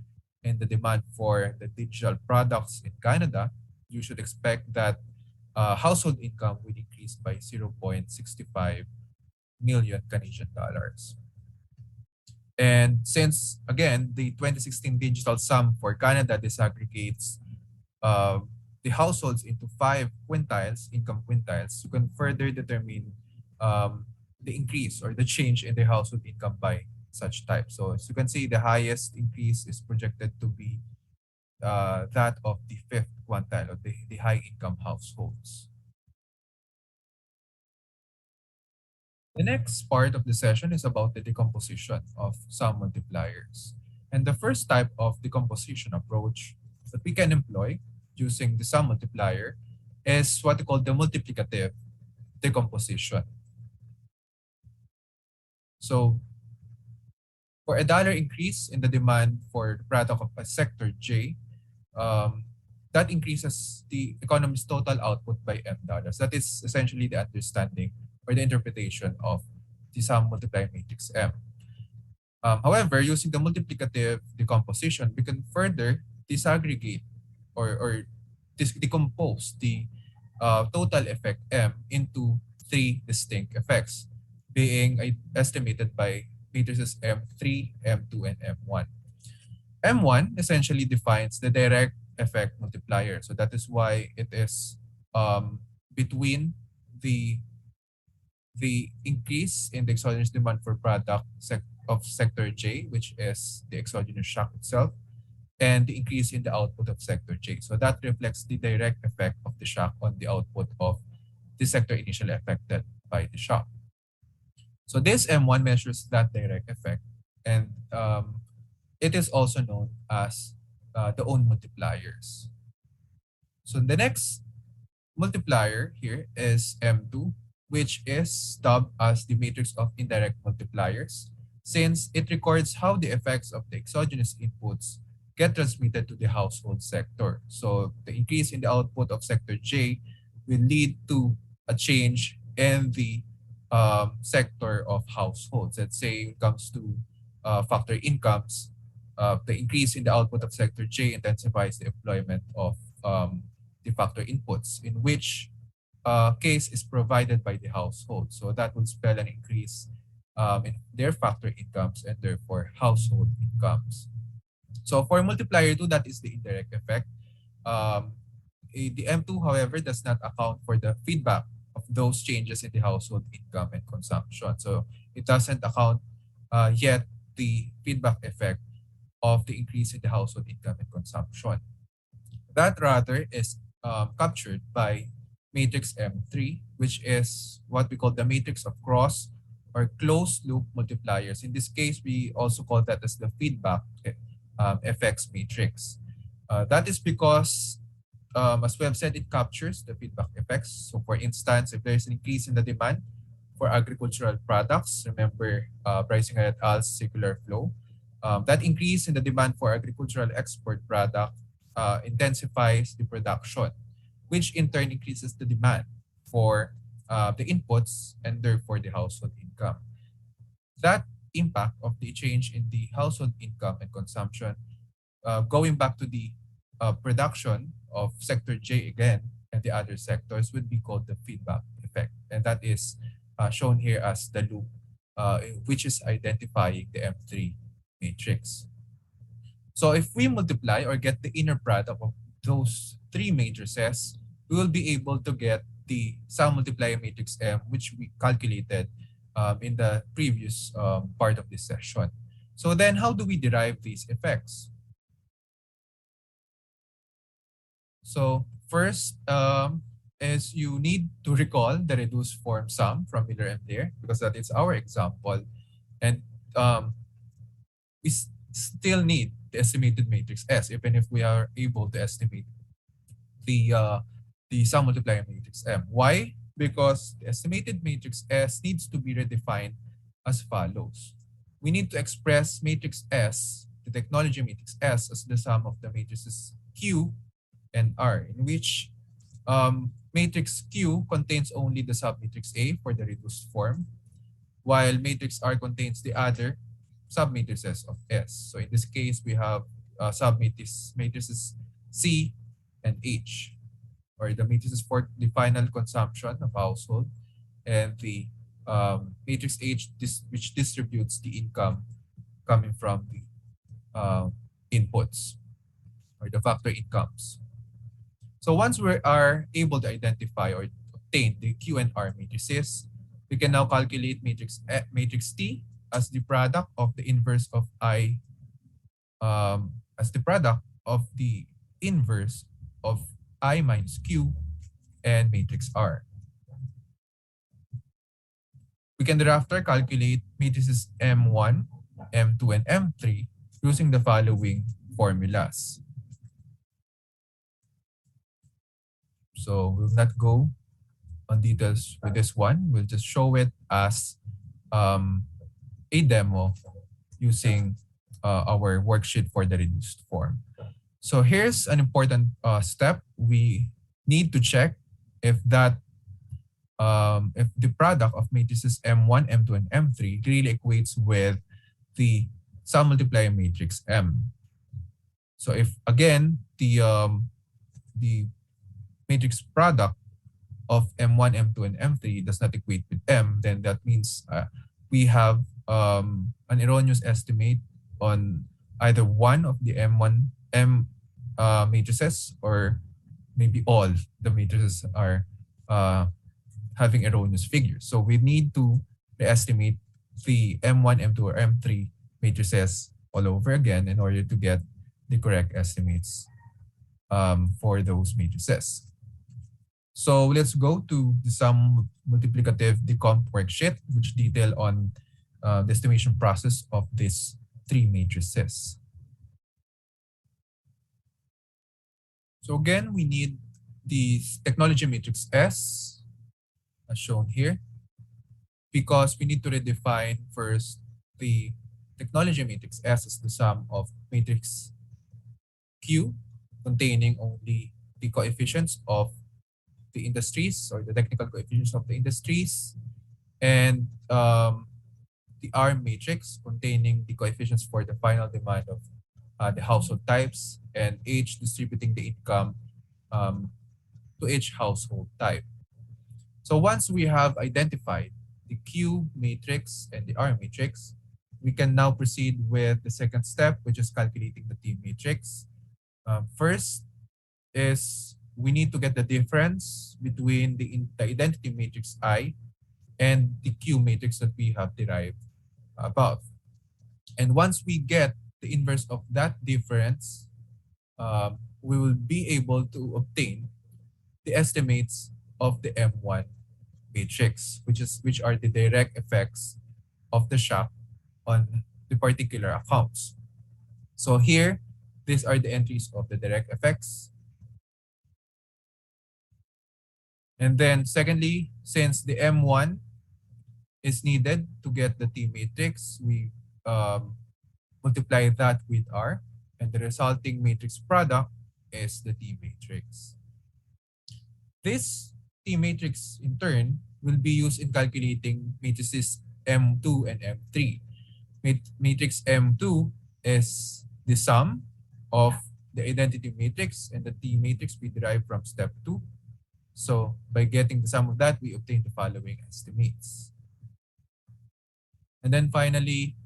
in the demand for the digital products in Canada, you should expect that household income will increase by 0.65 million Canadian dollars. And since, again, the 2016 digital sum for Canada disaggregates uh, the households into 5 quintiles, income quintiles, you can further determine the increase or the change in the household income by such type. So as you can see, the highest increase is projected to be that of the fifth quintile of the high income households. The next part of the session is about the decomposition of sum multipliers. And the first type of decomposition approach that we can employ using the sum multiplier is what we call the multiplicative decomposition. So for a dollar increase in the demand for the product of a sector J, um, that increases the economy's total output by M dollars. That is essentially the understanding or the interpretation of the sum multiplier matrix M. However, using the multiplicative decomposition, we can further disaggregate or decompose the total effect M into three distinct effects, being estimated by matrices M3, M2, and M1. M1 essentially defines the direct effect multiplier. So that is why it is between the the increase in the exogenous demand for product of sector J, which is the exogenous shock itself, and the increase in the output of sector J. So that reflects the direct effect of the shock on the output of the sector initially affected by the shock. So this M1 measures that direct effect, and it is also known as the own multipliers. So the next multiplier here is M2, which is dubbed as the matrix of indirect multipliers, since it records how the effects of the exogenous inputs get transmitted to the household sector. So the increase in the output of sector J will lead to a change in the sector of households. Let's say when it comes to factor incomes, the increase in the output of sector J intensifies the employment of the factor inputs, in which case is provided by the household. So that would spell an increase in their factor incomes and therefore household incomes. So for multiplier 2, that is the indirect effect. The M2, however, does not account for the feedback of those changes in the household income and consumption. So it doesn't account yet the feedback effect of the increase in the household income and consumption. That rather is captured by matrix M3, which is what we call the matrix of cross or closed loop multipliers. In this case, we also call that as the feedback effects matrix. That is because, as we have said, it captures the feedback effects. So for instance, if there's an increase in the demand for agricultural products, remember pricing et al.'s circular flow, that increase in the demand for agricultural export product intensifies the production, which in turn increases the demand for the inputs and therefore the household income. That impact of the change in the household income and consumption, going back to the production of sector J again and the other sectors, would be called the feedback effect. And that is shown here as the loop, which is identifying the M3 matrix. So if we multiply or get the inner product of those three matrices, we will be able to get the sum multiplier matrix M, which we calculated in the previous part of this session. So then how do we derive these effects? So first is you need to recall the reduced form sum from Miller and Blair, because that is our example. And um, we still need the estimated matrix S, even if we are able to estimate the uh, the sum multiplier matrix M. Why? Because the estimated matrix S needs to be redefined as follows. We need to express matrix S, the technology matrix S, as the sum of the matrices Q and R, in which matrix Q contains only the submatrix A for the reduced form, while matrix R contains the other submatrices of S. So in this case, we have matrices C and H, or the matrices for the final consumption of household, and the matrix H, which distributes the income coming from the inputs, or the factor incomes. So once we are able to identify or obtain the Q and R matrices, we can now calculate matrix T as the product of the inverse of I, as the product of the inverse of I minus Q and matrix R. We can thereafter calculate matrices M1, M2, and M3 using the following formulas. So we'll not go on details with this one. We'll just show it as a demo using our worksheet for the reduced form. So here's an important step. We need to check if if the product of matrices M1, M2, and M3 really equates with the sum multiplier matrix M. So if again the matrix product of M1, M2, and M3 does not equate with M, then that means we have an erroneous estimate on either one of the M matrices, or maybe all the matrices are having erroneous figures. So we need to estimate the M1, M2, or M3 matrices all over again in order to get the correct estimates for those matrices. So let's go to the sum multiplicative decomp worksheet, which detail on the estimation process of these three matrices. So again, we need the technology matrix S, as shown here, because we need to redefine first the technology matrix S as the sum of matrix Q, containing only the coefficients of the industries, or the technical coefficients of the industries, and the R matrix containing the coefficients for the final demand of the household types, and H distributing the income to each household type. So once we have identified the Q matrix and the R matrix, we can now proceed with the second step, which is calculating the T matrix. First is we need to get the difference between the identity matrix I and the Q matrix that we have derived above. And once we get the inverse of that difference, we will be able to obtain the estimates of the M1 matrix, which are the direct effects of the shock on the particular accounts. So here, these are the entries of the direct effects. And then secondly, since the M1 is needed to get the T matrix, we multiply that with R, and the resulting matrix product is the T matrix. This T matrix, in turn, will be used in calculating matrices M2 and M3. Matrix M2 is the sum of the identity matrix and the T matrix we derive from step 2. So by getting the sum of that, we obtain the following estimates. And then finally,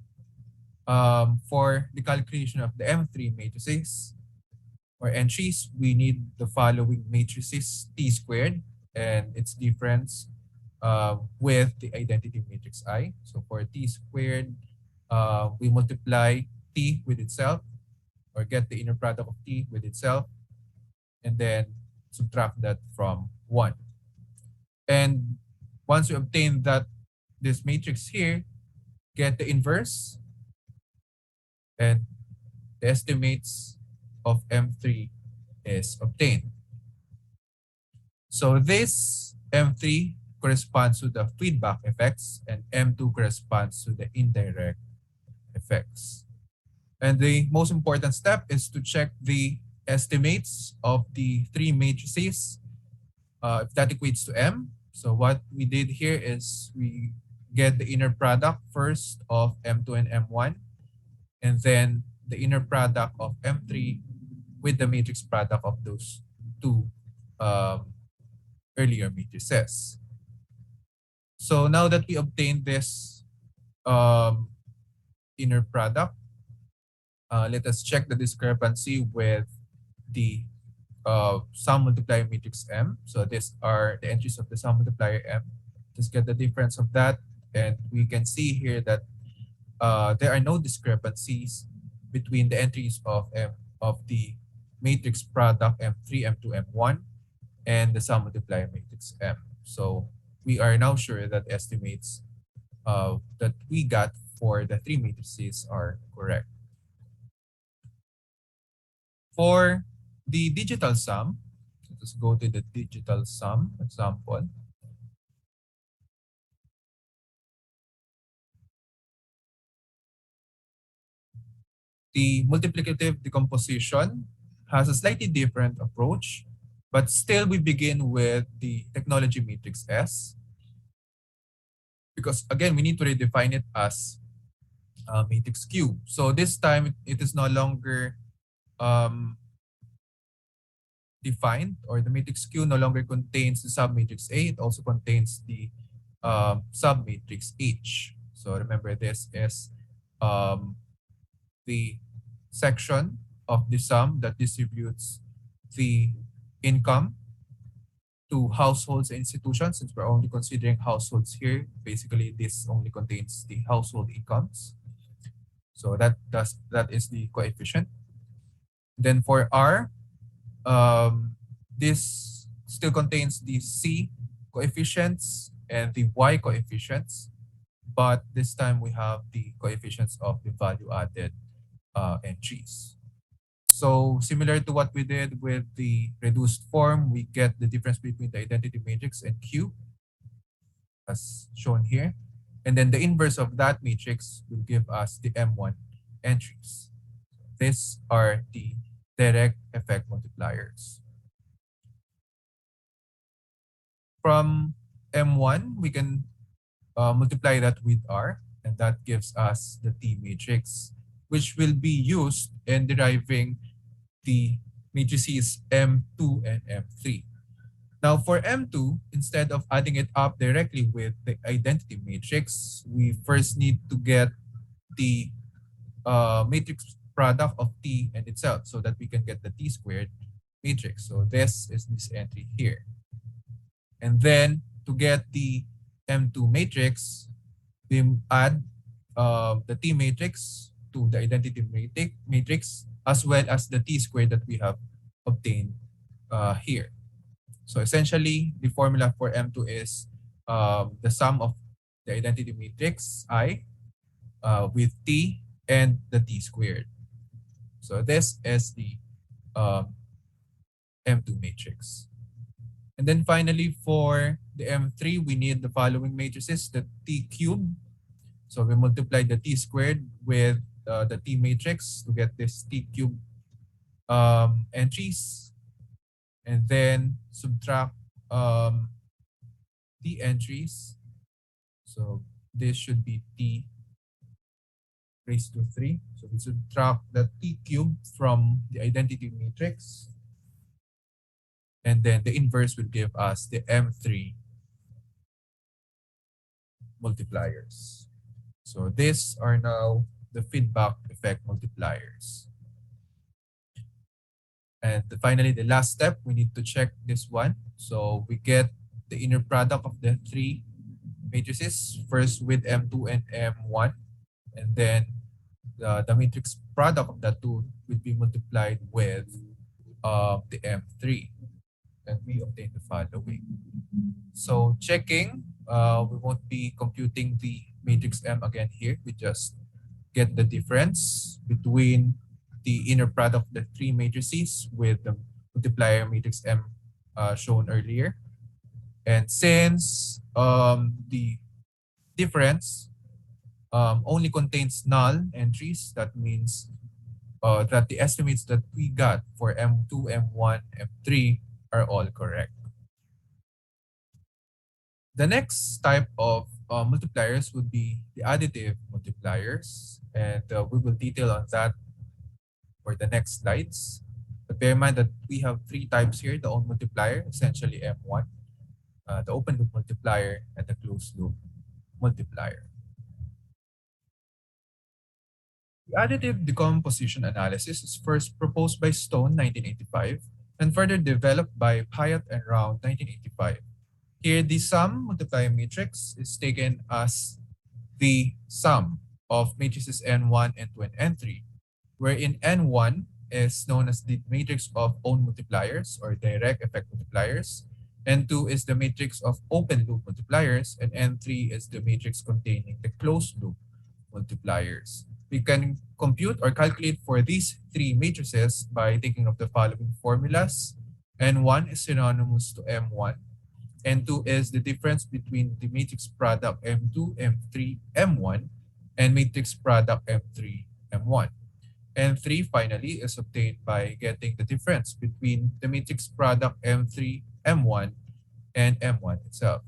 For the calculation of the M3 matrices or entries, we need the following matrices T squared and its difference with the identity matrix I. So for T squared, we multiply T with itself or get the inner product of T with itself and then subtract that from 1. And once you obtain that this matrix here, get the inverse and the estimates of M3 is obtained. So this M3 corresponds to the feedback effects and M2 corresponds to the indirect effects. And the most important step is to check the estimates of the three matrices if that equates to M. So what we did here is we get the inner product first of M2 and M1 and then the inner product of M3 with the matrix product of those two um, earlier matrices. So now that we obtained this um, inner product, let us check the discrepancy with the sum multiplier matrix M. So these are the entries of the sum multiplier M. Just get the difference of that. And we can see here that there are no discrepancies between the entries of M of the matrix product M3, M2, M1 and the sum multiplier matrix M. So we are now sure that estimates that we got for the three matrices are correct. For the digital sum, let's go to the digital sum example. The multiplicative decomposition has a slightly different approach, but still we begin with the technology matrix S because again, we need to redefine it as matrix Q. So this time it is no longer um, defined or the matrix Q no longer contains the submatrix A, it also contains the submatrix H. So remember this is um, the section of the sum that distributes the income to households and institutions. Since we're only considering households here, basically this only contains the household incomes. So that is the coefficient. Then for R, this still contains the C coefficients and the Y coefficients, but this time we have the coefficients of the value added entries. So similar to what we did with the reduced form, we get the difference between the identity matrix and Q as shown here. And then the inverse of that matrix will give us the M1 entries. These are the direct effect multipliers. From M1, we can multiply that with R, and that gives us the T matrix, which will be used in deriving the matrices M2 and M3. Now for M2, instead of adding it up directly with the identity matrix, we first need to get the matrix product of T and itself so that we can get the T squared matrix. So this is this entry here. And then to get the M2 matrix, we add the T matrix to the identity matrix as well as the T squared that we have obtained here. So essentially, the formula for M2 is the sum of the identity matrix I with T and the T squared. So this is the M2 matrix. And then finally, for the M3, we need the following matrices, the T cubed. So we multiply the T squared with the T matrix to get this T cubed entries. And then subtract T entries. So this should be T raised to 3. So we subtract the T cubed from the identity matrix. And then the inverse will give us the M3 multipliers. So these are now the feedback effect multipliers. And finally, the last step, we need to check this one. So we get the inner product of the three matrices, first with M2 and M1, and then the matrix product of the two will be multiplied with the M3, and we obtain the following. So checking, we won't be computing the matrix M again here. We just get the difference between the inner product of the three matrices with the multiplier matrix M shown earlier. And since the difference only contains null entries, that means that the estimates that we got for M2, M1, M3 are all correct. The next type of multipliers would be the additive multipliers, and we will detail on that for the next slides. But bear in mind that we have three types here: the own multiplier, essentially M1, the open loop multiplier, and the closed loop multiplier. The additive decomposition analysis is first proposed by Stone 1985 and further developed by Pyatt and Round 1985. Here, the sum multiplier matrix is taken as the sum of matrices N1, N2, and N3, wherein N1 is known as the matrix of own multipliers or direct effect multipliers, N2 is the matrix of open loop multipliers, and N3 is the matrix containing the closed loop multipliers. We can compute or calculate for these three matrices by thinking of the following formulas. N1 is synonymous to M1. N2 is the difference between the matrix product M2, M3, M1, and matrix product M3, M1. N3 finally is obtained by getting the difference between the matrix product M3, M1, and M1 itself.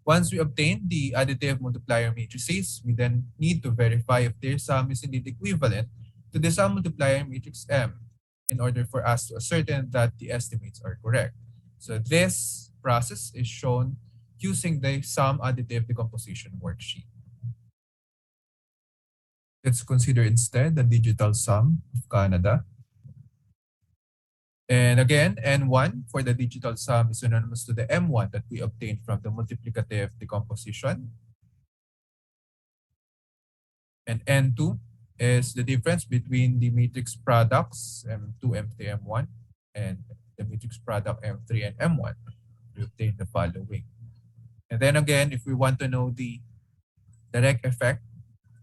Once we obtain the additive multiplier matrices, we then need to verify if their sum is indeed equivalent to the sum multiplier matrix M in order for us to ascertain that the estimates are correct. So this process is shown using the sum additive decomposition worksheet. Let's consider instead the digital sum of Canada. And again, N1 for the digital sum is synonymous to the M1 that we obtained from the multiplicative decomposition. And N2 is the difference between the matrix products M2, M3, M1 and the matrix product M3 and M1. We obtain the following. And then again, if we want to know the direct effect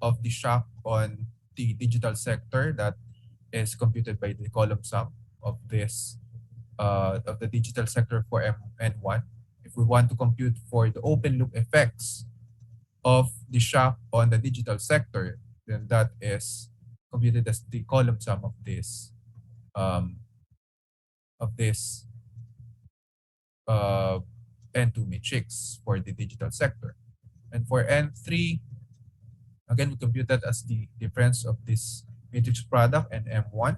of the shock on the digital sector, that is computed by the column sum of this of the digital sector for N1. If we want to compute for the open loop effects of the shock on the digital sector, then that is computed as the column sum of this N2 matrix for the digital sector. And for N3, again, we compute that as the difference of this matrix product and M1.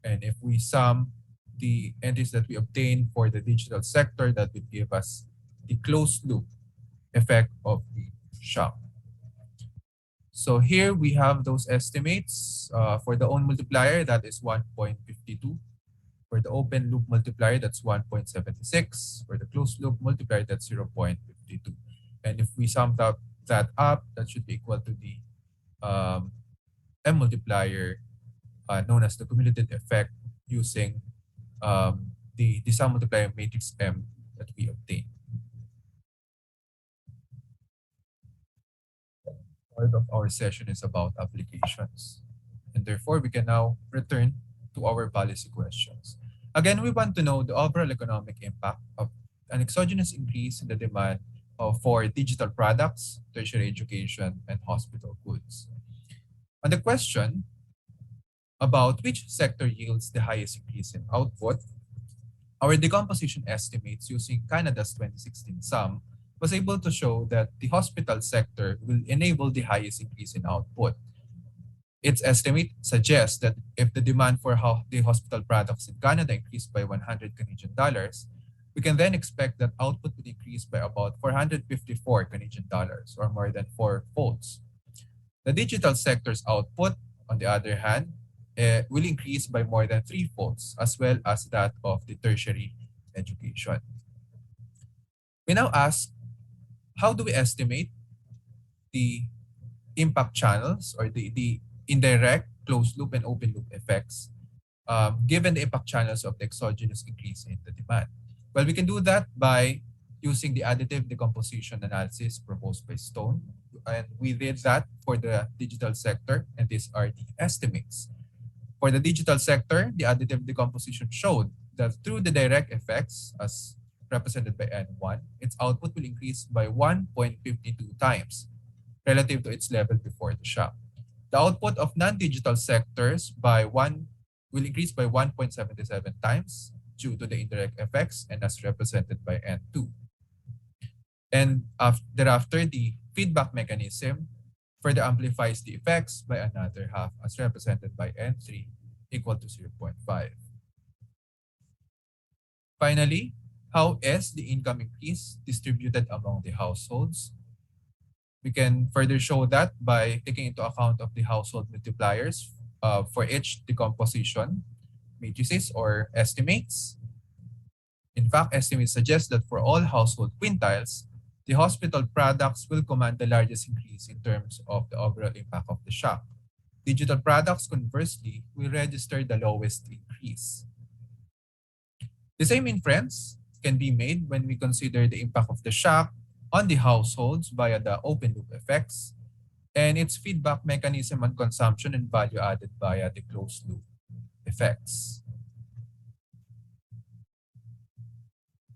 And if we sum the entries that we obtain for the digital sector, that would give us the closed loop effect of the shock. So here we have those estimates. For the own multiplier, that is 1.52. For the open loop multiplier, that's 1.76. For the closed loop multiplier, that's 0.52. And if we sum that up, that should be equal to the M multiplier known as the cumulative effect using the sum multiplier matrix M that we obtain. Part of our session is about applications. And therefore, we can now return to our policy questions. Again, we want to know the overall economic impact of an exogenous increase in the demand for digital products, tertiary education, and hospital goods. On the question about which sector yields the highest increase in output, our decomposition estimates using Canada's 2016 sum was able to show that the hospital sector will enable the highest increase in output. Its estimate suggests that if the demand for the hospital products in Canada increased by 100 Canadian dollars, we can then expect that output would increase by about 454 Canadian dollars, or more than 4 folds. The digital sector's output, on the other hand, will increase by more than threefolds, as well as that of the tertiary education. We now ask, how do we estimate the impact channels or the indirect closed loop and open loop effects given the impact channels of the exogenous increase in the demand? Well, we can do that by using the additive decomposition analysis proposed by Stone. And we did that for the digital sector, and these are the estimates. For the digital sector, the additive decomposition showed that through the direct effects, as represented by N1, its output will increase by 1.52 times relative to its level before the shock. The output of non-digital sectors will increase by 1.77 times due to the indirect effects and as represented by N2. And thereafter, the feedback mechanism further amplifies the effects by another half as represented by N3 equal to 0.5. Finally, how is the income increase distributed among the households? We can further show that by taking into account of the household multipliers for each decomposition matrices or estimates. In fact, estimates suggest that for all household quintiles, the hospital products will command the largest increase in terms of the overall impact of the shock. Digital products, conversely, will register the lowest increase. The same inference can be made when we consider the impact of the shock on the households via the open loop effects and its feedback mechanism on consumption and value added via the closed loop effects.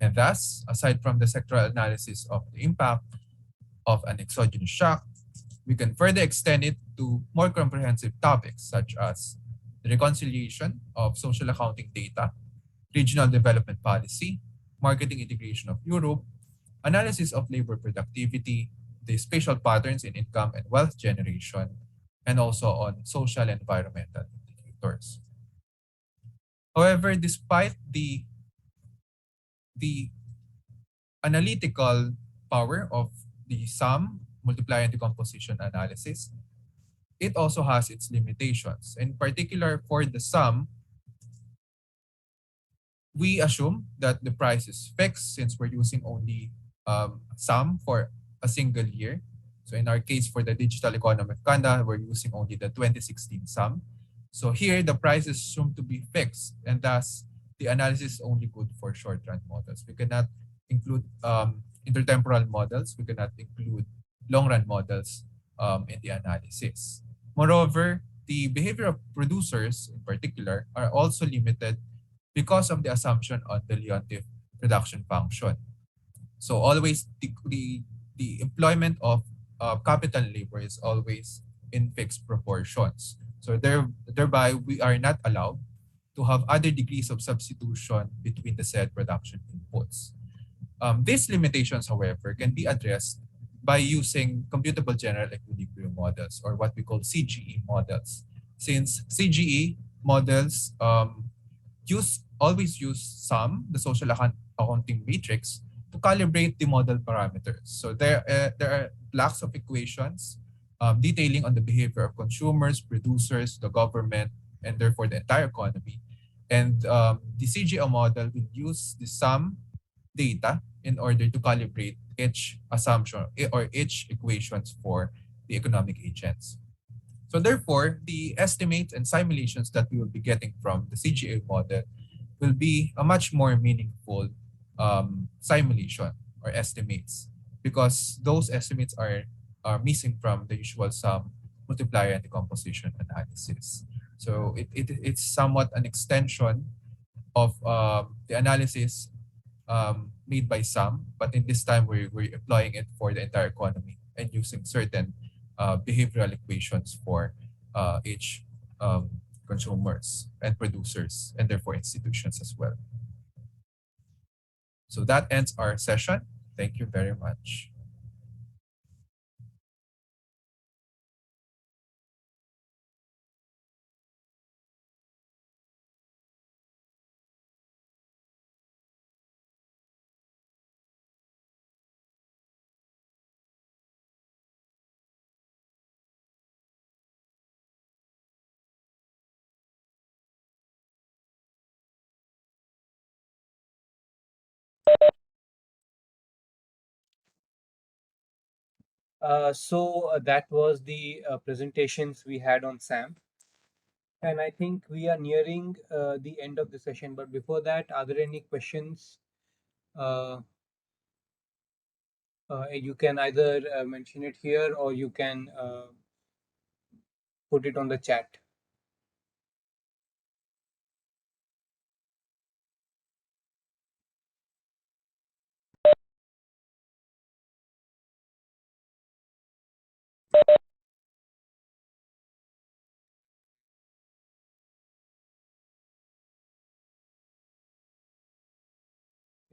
And thus, aside from the sectoral analysis of the impact of an exogenous shock, we can further extend it to more comprehensive topics such as the reconciliation of social accounting data, regional development policy, marketing integration of Europe, analysis of labor productivity, the spatial patterns in income and wealth generation, and also on social and environmental indicators. However, despite the analytical power of the sum, multiplier, and decomposition analysis, it also has its limitations. In particular, for the sum, we assume that the price is fixed since we're using only sum for a single year. So in our case, for the digital economy of Canada, we're using only the 2016 sum. So here, the price is assumed to be fixed, and thus the analysis is only good for short-run models. We cannot include intertemporal models. We cannot include long-run models in the analysis. Moreover, the behavior of producers in particular are also limited because of the assumption on the Leontief reduction function. So always the employment of capital and labor is always in fixed proportions. So thereby, we are not allowed to have other degrees of substitution between the said production inputs. These limitations, however, can be addressed by using computable general equilibrium models, or what we call CGE models. Since CGE models always use sum, the social accounting matrix, to calibrate the model parameters. So there are blocks of equations detailing on the behavior of consumers, producers, the government, and therefore the entire economy. And the CGE model will use the sum data in order to calibrate each assumption or each equations for the economic agents. So therefore, the estimates and simulations that we will be getting from the CGA model will be a much more meaningful simulation or estimates, because those estimates are missing from the usual sum, multiplier, and decomposition analysis. So it's somewhat an extension of the analysis made by sum, but in this time we're applying it for the entire economy and using certain behavioral equations for each consumers and producers, and therefore institutions as well. So that ends our session. Thank you very much. That was the presentations we had on SAM. And I think we are nearing the end of the session. But before that, are there any questions? Uh, you can either mention it here or you can put it on the chat.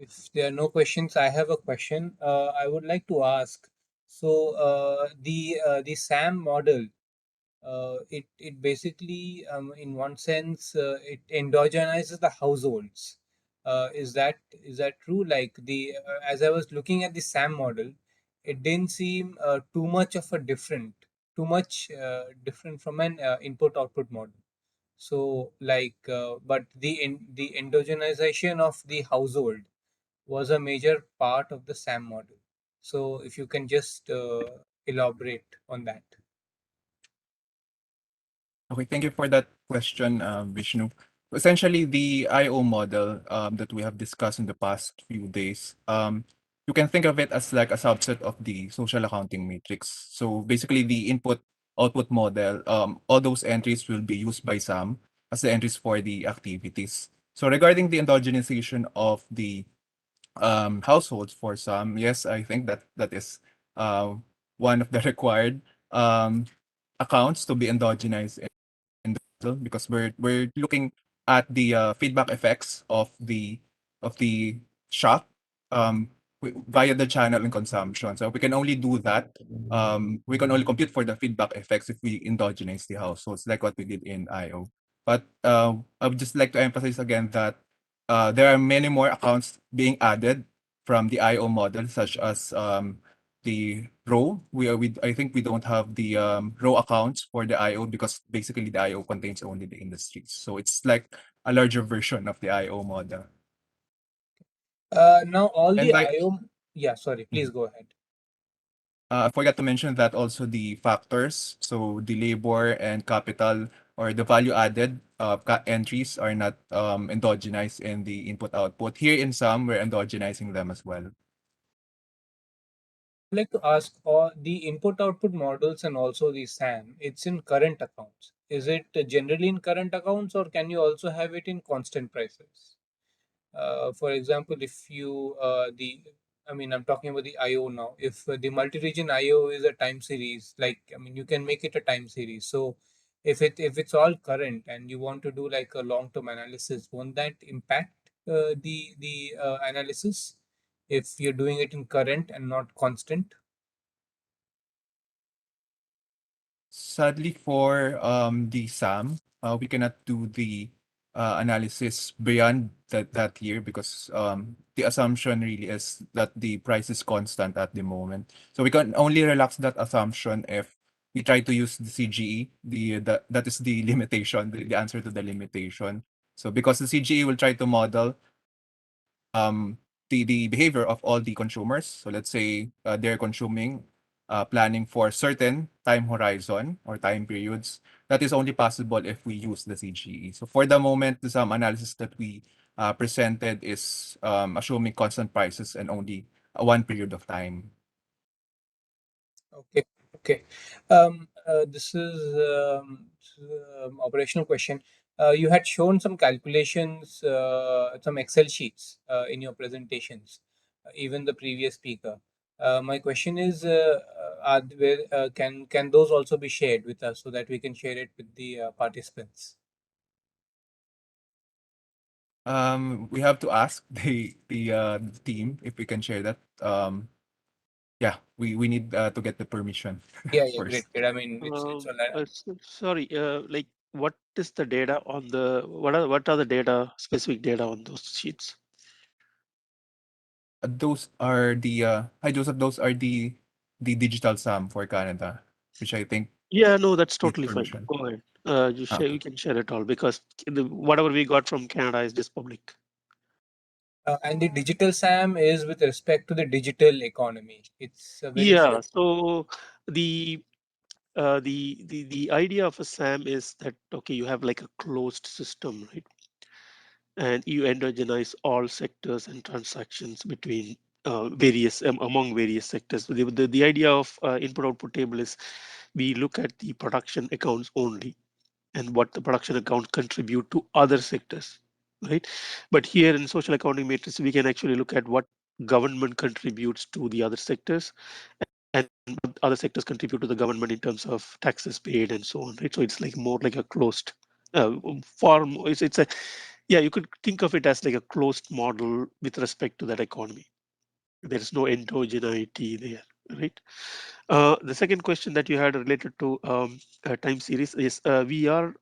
If there are no questions, I have a question. I would like to ask. The SAM model, it basically, in one sense, it endogenizes the households. Is that true? Like the as I was looking at the SAM model, it didn't seem too much of a too much different from an input output model. But the endogenization of the household was a major part of the SAM model. So if you can just elaborate on that. Okay, thank you for that question, Vishnu. Essentially, the IO model that we have discussed in the past few days, you can think of it as like a subset of the social accounting matrix. So basically, the input-output model, all those entries will be used by SAM as the entries for the activities. So regarding the endogenization of the households for some, yes, I think that that is uh, one of the required um, accounts to be endogenized in the puzzle, because we're looking at the feedback effects of the shock via the channel and consumption. So we can only do that. We can only compute for the feedback effects if we endogenize the households, like what we did in IO. But I would just like to emphasize again that there are many more accounts being added from the IO model, such as the row. I think we don't have the row accounts for the IO, because basically the IO contains only the industries. So it's like a larger version of the IO model. Now all And the I IO, yeah, sorry, please Mhm. go ahead. I forgot to mention that also the factors, so the labor and capital, or the value added entries, are not endogenized in the input output. Here in some, we're endogenizing them as well. I'd like to ask, all the input output models and also the SAM, it's in current accounts. Is it generally in current accounts, or can you also have it in constant prices? For example, if you the I mean, I'm talking about the IO now. If the multi-region IO is a time series, like, I mean, you can make it a time series. So if it's all current and you want to do like a long-term analysis, won't that impact the analysis if you're doing it in current and not constant? Sadly for the SAM, we cannot do the analysis beyond that year, because the assumption really is that the price is constant at the moment. So we can only relax that assumption if we try to use the CGE. That is the limitation, the answer to the limitation. So because the CGE will try to model the behavior of all the consumers. So let's say they're consuming, planning for certain time horizon or time periods. That is only possible if we use the CGE. So for the moment, the sum analysis that we presented is assuming constant prices and only one period of time. Okay, okay. This is operational question. You had shown some calculations, some Excel sheets in your presentations, even the previous speaker. My question is, can those also be shared with us so that we can share it with the participants? We have to ask the team if we can share that. Yeah, we need to get the permission Yeah, yeah, great, first. great. I mean, it's all right. Sorry, like what is the data on the what are the data specific data on those sheets? Those are the hi Joseph, those are the digital sum for Canada, which I think Yeah, no, that's needs totally fine. permission. Go ahead. You share, Okay. we can share it all because whatever we got from Canada is just public. And the digital SAM is with respect to the digital economy. It's a very Yeah. So the the idea of a SAM is that okay, you have like a closed system, right? And you endogenize all sectors and transactions between various among various sectors. The idea of input output table is we look at the production accounts only and what the production account contribute to other sectors, right? But here in social accounting matrix, we can actually look at what government contributes to the other sectors and what other sectors contribute to the government in terms of taxes paid and so on, right? So it's like more like a closed form. It's a yeah, you could think of it as like a closed model with respect to that economy. There is no endogeneity there, right? The second question that you had related to time series is we are,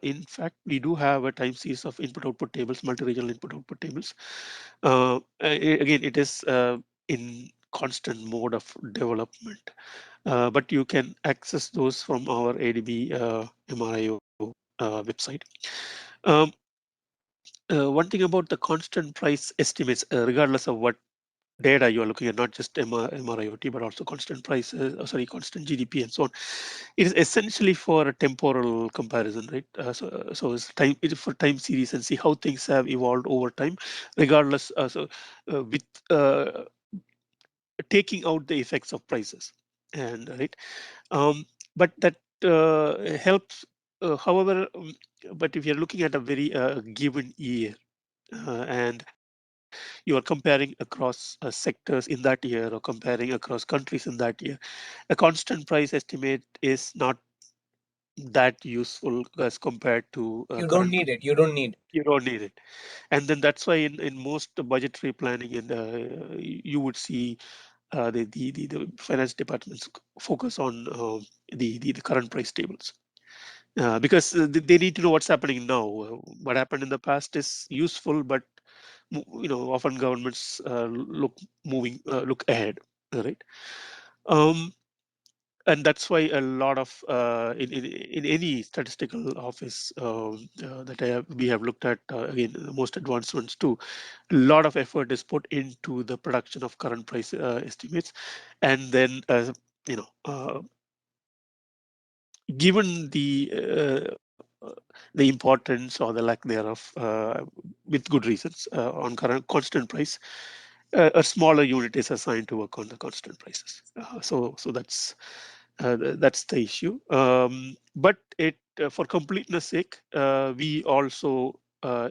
in fact, we do have a time series of input output tables, multi-regional input output tables. Again, it is in constant mode of development, but you can access those from our ADB MRIO website. Um, One thing about the constant price estimates, regardless of what data you are looking at, not just MRIOT, but also constant price, constant GDP and so on. It is essentially for a temporal comparison, right? So it's time, it is for time series and see how things have evolved over time, regardless. With taking out the effects of prices, and right, but that helps. However, but if you're looking at a very given year, and you are comparing across sectors in that year or comparing across countries in that year, a constant price estimate is not that useful as compared to you don't current. need it. You don't need. You don't need it. And then that's why in most budgetary planning, and you would see the finance departments focus on the current price tables, because they need to know what's happening now. What happened in the past is useful, but often governments look ahead, right? Um, and that's why a lot of in any statistical office that we have looked at, again, the most advanced ones too, a lot of effort is put into the production of current price estimates, and then given the importance or the lack thereof, with good reasons, on current constant price, a smaller unit is assigned to work on the constant prices. So that's the issue. But it for completeness sake, we also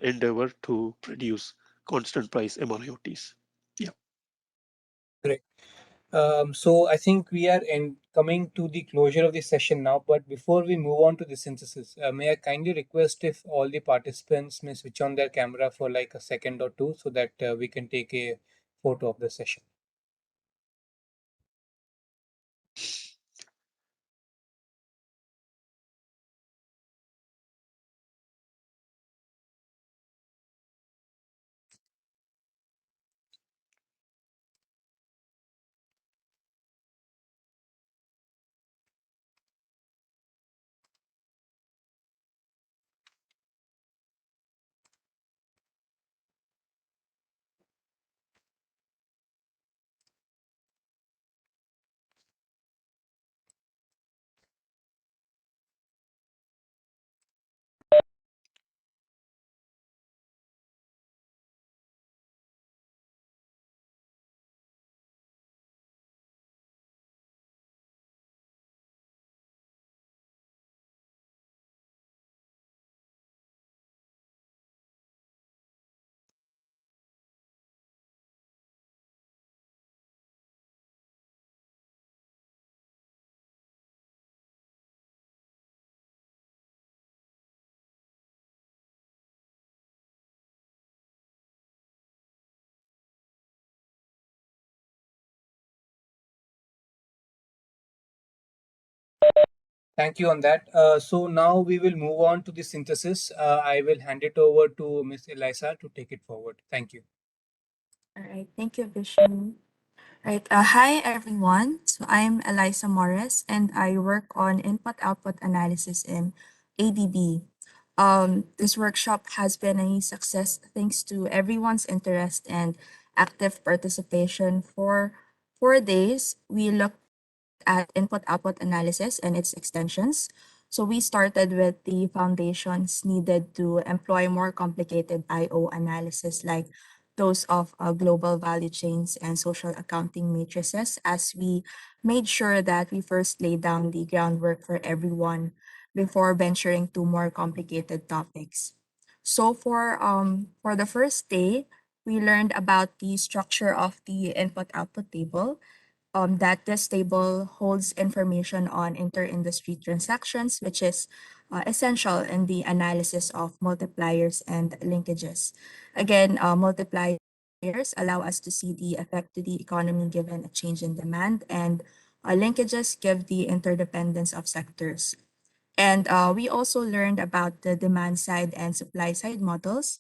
endeavor to produce constant price MRIOTs. Yeah. Great. So I think we are coming to the closure of the session now. But before we move on to the synthesis, may I kindly request if all the participants may switch on their camera for like a second or two so that we can take a photo of the session. Thank you on that. So now we will move on to the synthesis. I will hand it over to Ms. Elisa to take it forward. Thank you. All right, thank you, Vishnu. Right. Hi, everyone. So I'm Eliza Morris, and I work on input-output analysis in ADB. This workshop has been a success thanks to everyone's interest and active participation. For 4 days, we looked at input-output analysis and its extensions. So we started with the foundations needed to employ more complicated IO analysis like those of global value chains and social accounting matrices, as we made sure that we first laid down the groundwork for everyone before venturing to more complicated topics. So for the first day, we learned about the structure of the input-output table, that this table holds information on inter-industry transactions, which is essential in the analysis of multipliers and linkages. Again, multipliers allow us to see the effect to the economy given a change in demand, and linkages give the interdependence of sectors. And we also learned about the demand side and supply side models.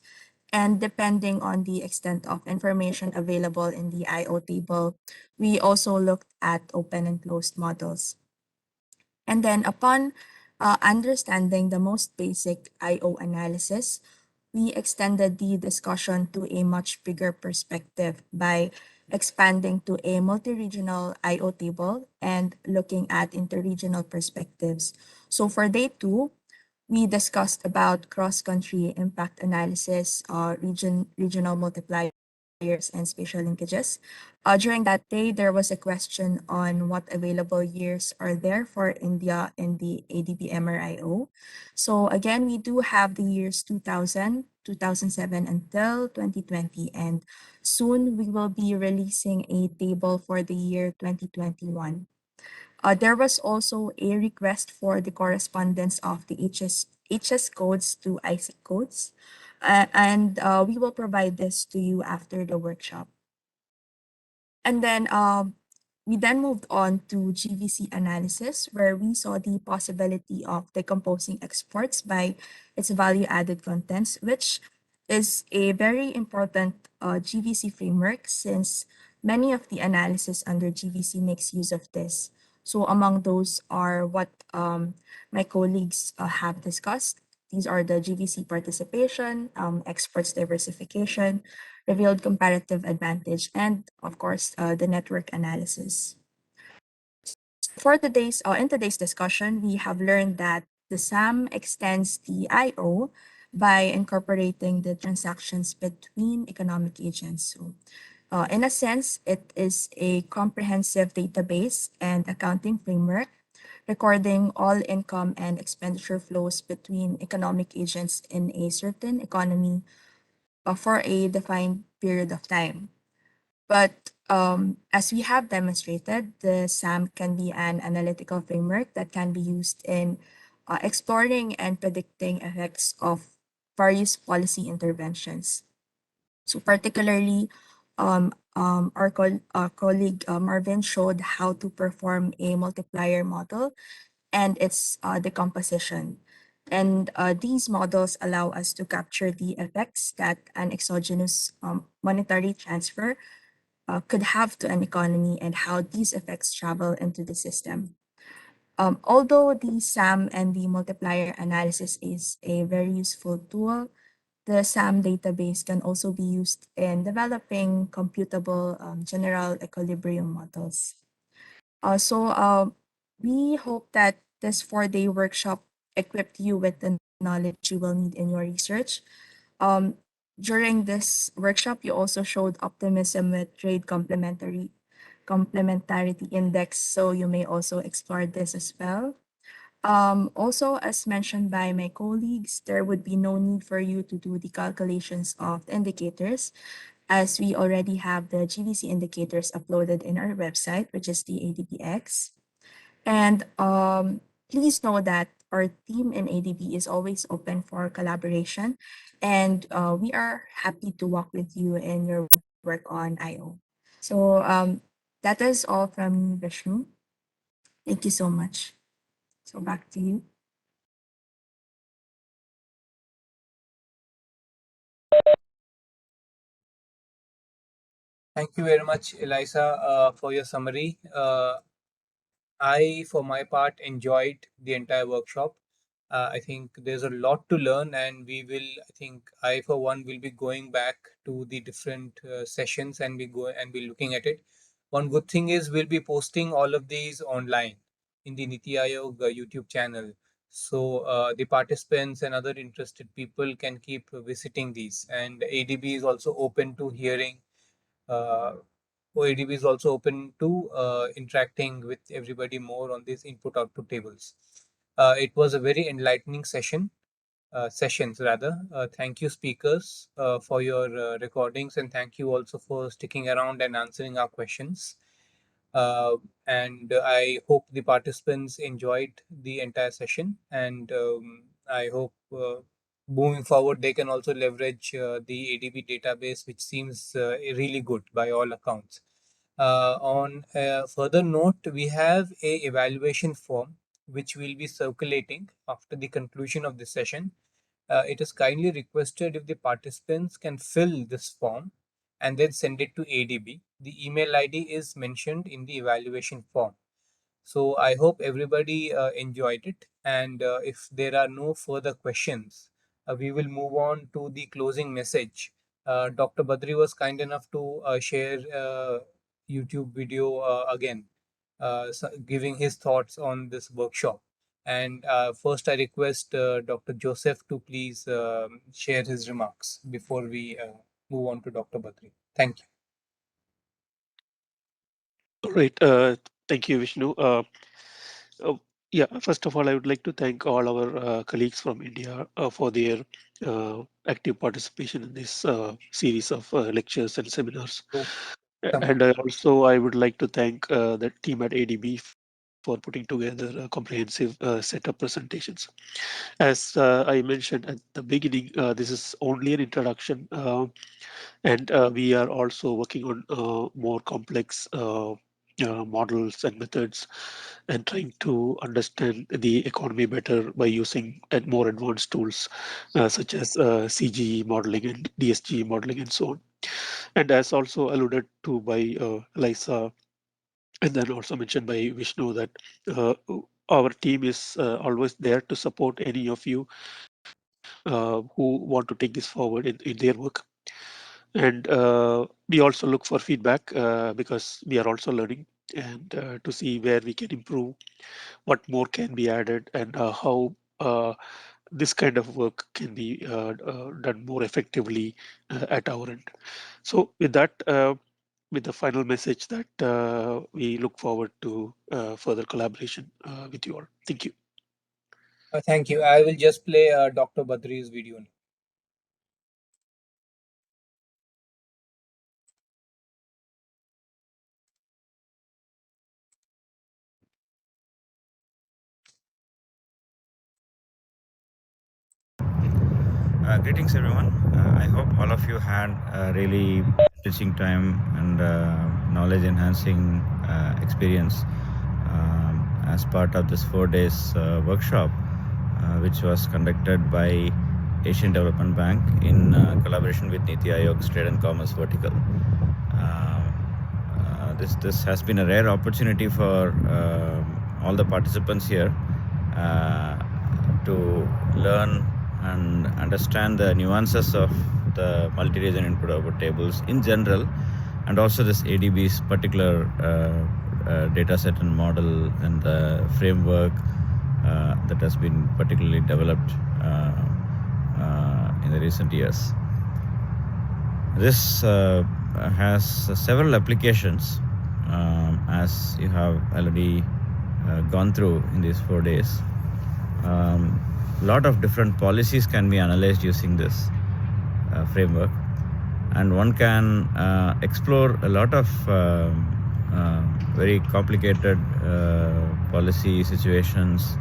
And depending on the extent of information available in the IO table, we also looked at open and closed models. And then upon understanding the most basic IO analysis, we extended the discussion to a much bigger perspective by expanding to a multi-regional IO table and looking at interregional perspectives. So for day two, we discussed about cross-country impact analysis, regional multipliers, and spatial linkages. During that day, there was a question on what available years are there for India in the ADB MRIO. So again, we do have the years 2000, 2007 until 2020, and soon we will be releasing a table for the year 2021. There was also a request for the correspondence of the HS codes to ISIC codes, and we will provide this to you after the workshop. And then we then moved on to GVC analysis, where we saw the possibility of decomposing exports by its value-added contents, which is a very important GVC framework since many of the analysis under GVC makes use of this. So among those are what my colleagues have discussed. These are the GVC participation, exports diversification, revealed comparative advantage, and of course, the network analysis. In today's discussion, we have learned that the SAM extends the IO by incorporating the transactions between economic agents. So, in a sense, it is a comprehensive database and accounting framework recording all income and expenditure flows between economic agents in a certain economy for a defined period of time. But as we have demonstrated, the SAM can be an analytical framework that can be used in exploring and predicting effects of various policy interventions. So particularly, our colleague Marvin showed how to perform a multiplier model and its decomposition. And these models allow us to capture the effects that an exogenous monetary transfer could have to an economy and how these effects travel into the system. Although the SAM and the multiplier analysis is a very useful tool, the SAM database can also be used in developing computable general equilibrium models. We hope that this 4-day workshop equipped you with the knowledge you will need in your research. Um, During this workshop, you also showed optimism with trade complementarity index, so you may also explore this as well. Also, as mentioned by my colleagues, there would be no need for you to do the calculations of the indicators, as we already have the GVC indicators uploaded in our website, which is the ADBX. And please know that our team in ADB is always open for collaboration, and we are happy to work with you in your work on IO. So that is all from me, Vishnu. Thank you so much. So back to you. Thank you very much, Eliza, for your summary. I, for my part, enjoyed the entire workshop. I think there's a lot to learn, and I think I for one will be going back to the different sessions and be looking at it. One good thing is we'll be posting all of these online in the Niti Aayog YouTube channel. So the participants and other interested people can keep visiting these. And ADB is also open to hearing. Uh, OADB is also open to interacting with everybody more on these input-output tables. It was a very enlightening sessions rather. Thank you, speakers, for your recordings, and thank you also for sticking around and answering our questions. Uh, and I hope the participants enjoyed the entire session, and I hope moving forward they can also leverage the ADB database, which seems really good by all accounts. On a further note, we have a evaluation form which will be circulating after the conclusion of this session. It is kindly requested if the participants can fill this form and then send it to ADB. The email ID is mentioned in the evaluation form. So I hope everybody enjoyed it. And if there are no further questions, we will move on to the closing message. Dr. Badri was kind enough to share YouTube video again, giving his thoughts on this workshop. And first, I request Dr. Joseph to please share his remarks before we move on to Dr. Badri. Thank you. All right. Thank you, Vishnu. Uh, yeah, first of all, I would like to thank all our colleagues from India for their active participation in this series of lectures and seminars. So, And I would like to thank the team at ADB for putting together a comprehensive set of presentations. As I mentioned at the beginning, this is only an introduction, and we are also working on more complex models and methods, and trying to understand the economy better by using more advanced tools such as CG modeling and DSG modeling and so on. And as also alluded to by Lisa, and then also mentioned by Vishnu, that our team is always there to support any of you who want to take this forward in their work. And we also look for feedback because we are also learning, and to see where we can improve, what more can be added, and how this kind of work can be done more effectively at our end. So with that, with the final message that we look forward to further collaboration with you all. Thank you. thank you. I will just play Dr. Badri's video now. Greetings, everyone. I hope all of you had a really teaching time and knowledge enhancing experience as part of this 4 days workshop, which was conducted by Asian Development Bank in collaboration with Niti Aayog's Trade and Commerce Vertical. This has been a rare opportunity for all the participants here to learn and understand the nuances of the multi-region input-output tables in general, and also this ADB's particular data set and model and the framework that has been particularly developed in the recent years. This has several applications, as you have already gone through in these 4 days. Lot of different policies can be analyzed using this framework, and one can explore a lot of very complicated policy situations,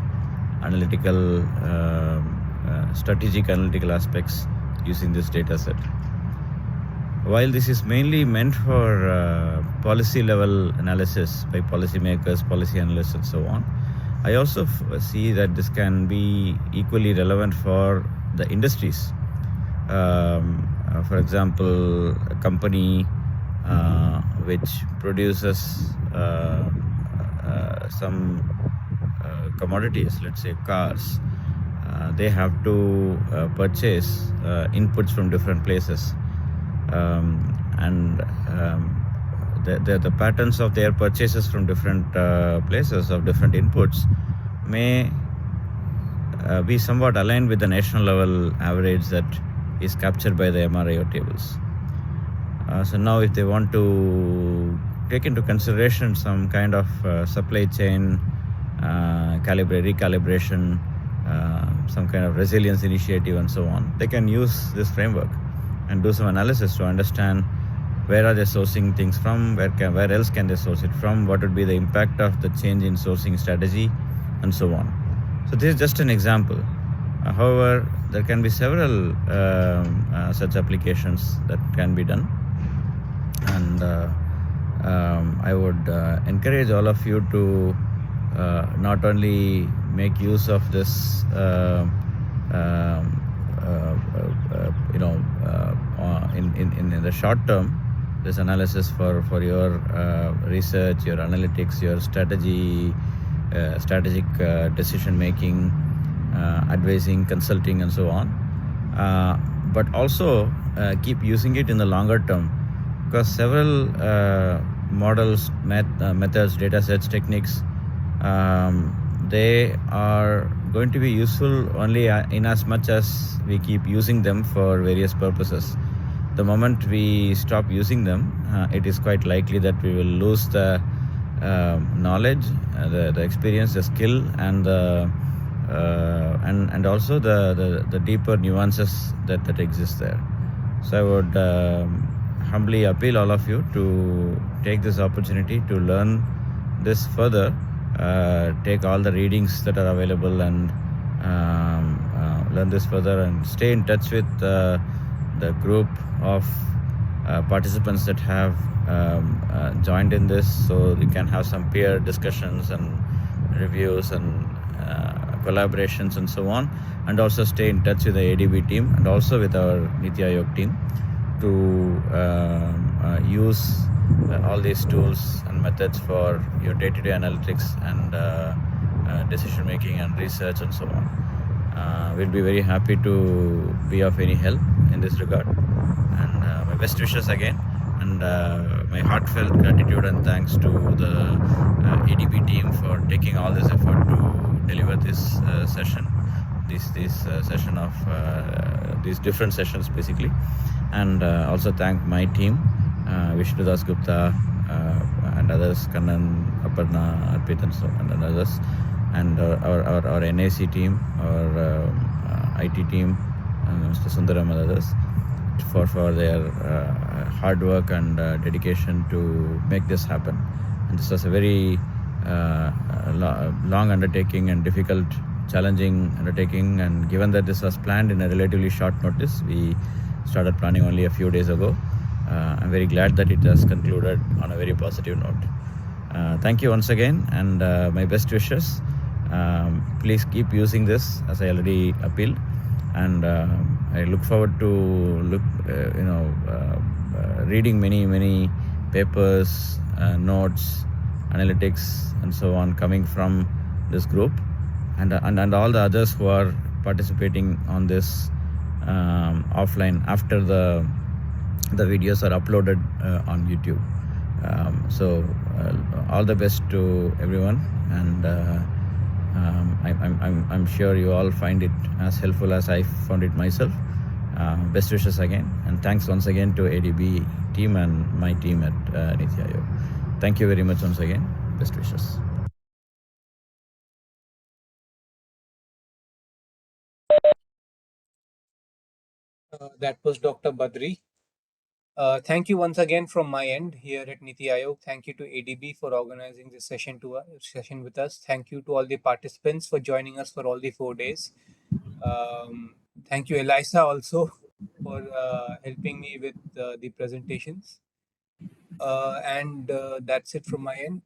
analytical, strategic analytical aspects using this data set. While this is mainly meant for policy level analysis by policymakers, policy analysts, and so on, I also see that this can be equally relevant for the industries. For example, a company which produces some commodities, let's say cars, they have to purchase inputs from different places, and the patterns of their purchases from different places of different inputs may be somewhat aligned with the national level average that is captured by the MRIO tables. So now if they want to take into consideration some kind of supply chain recalibration, some kind of resilience initiative and so on, they can use this framework and do some analysis to understand where are they sourcing things from, where else can they source it from, what would be the impact of the change in sourcing strategy, and so on. So this is just an example. However, there can be several such applications that can be done, and I would encourage all of you to not only make use of this in the short term, this analysis for your research, your analytics, your strategic decision making, advising, consulting, and so on, but also keep using it in the longer term, because several models, methods, data sets, techniques, they are going to be useful only in as much as we keep using them for various purposes. The moment we stop using them, it is quite likely that we will lose the knowledge, the experience, the skill, and and also the deeper nuances that exist there. So I would humbly appeal all of you to take this opportunity to learn this further, take all the readings that are available, and learn this further, and stay in touch with the group of participants that have joined in this, so we can have some peer discussions and reviews and collaborations and so on, and also stay in touch with the ADB team and also with our Niti Aayog team to use all these tools and methods for your day-to-day analytics and decision making and research and so on. We'll be very happy to be of any help in this regard, and my best wishes again, and my heartfelt gratitude and thanks to the ADB team for taking all this effort to deliver this session, this session of these different sessions basically, and also thank my team, Vishnu Das Gupta and others, Kannan, Aparna, Arpit, and so and others, and our NAC team, our IT team, Mr. Sundaram and others, for their hard work and dedication to make this happen. And this was a very long undertaking and difficult, challenging undertaking, and given that this was planned in a relatively short notice, we started planning only a few days ago. I'm very glad that it has concluded on a very positive note. Thank you once again, and my best wishes. Please keep using this, as I already appealed, and I look forward to reading many papers, notes, analytics, and so on coming from this group, and all the others who are participating on this offline after the videos are uploaded on YouTube. So all the best to everyone, and I'm sure you all find it as helpful as I found it myself. Best wishes again, and thanks once again to ADB team and my team at Niti Aayog. Thank you very much once again. Best wishes. That was Dr. Badri. Thank you once again from my end here at Niti Aayog. Thank you to ADB for organizing this session with us. Thank you to all the participants for joining us for all the 4 days. Thank you, Elisa, also for helping me with the presentations. And that's it from my end.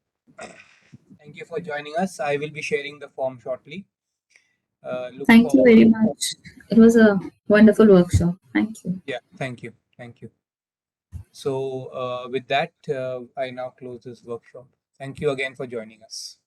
Thank you for joining us. I will be sharing the form shortly. Thank you very much. It was a wonderful workshop. Thank you. Yeah, thank you. Thank you. So with that, I now close this workshop. Thank you again for joining us.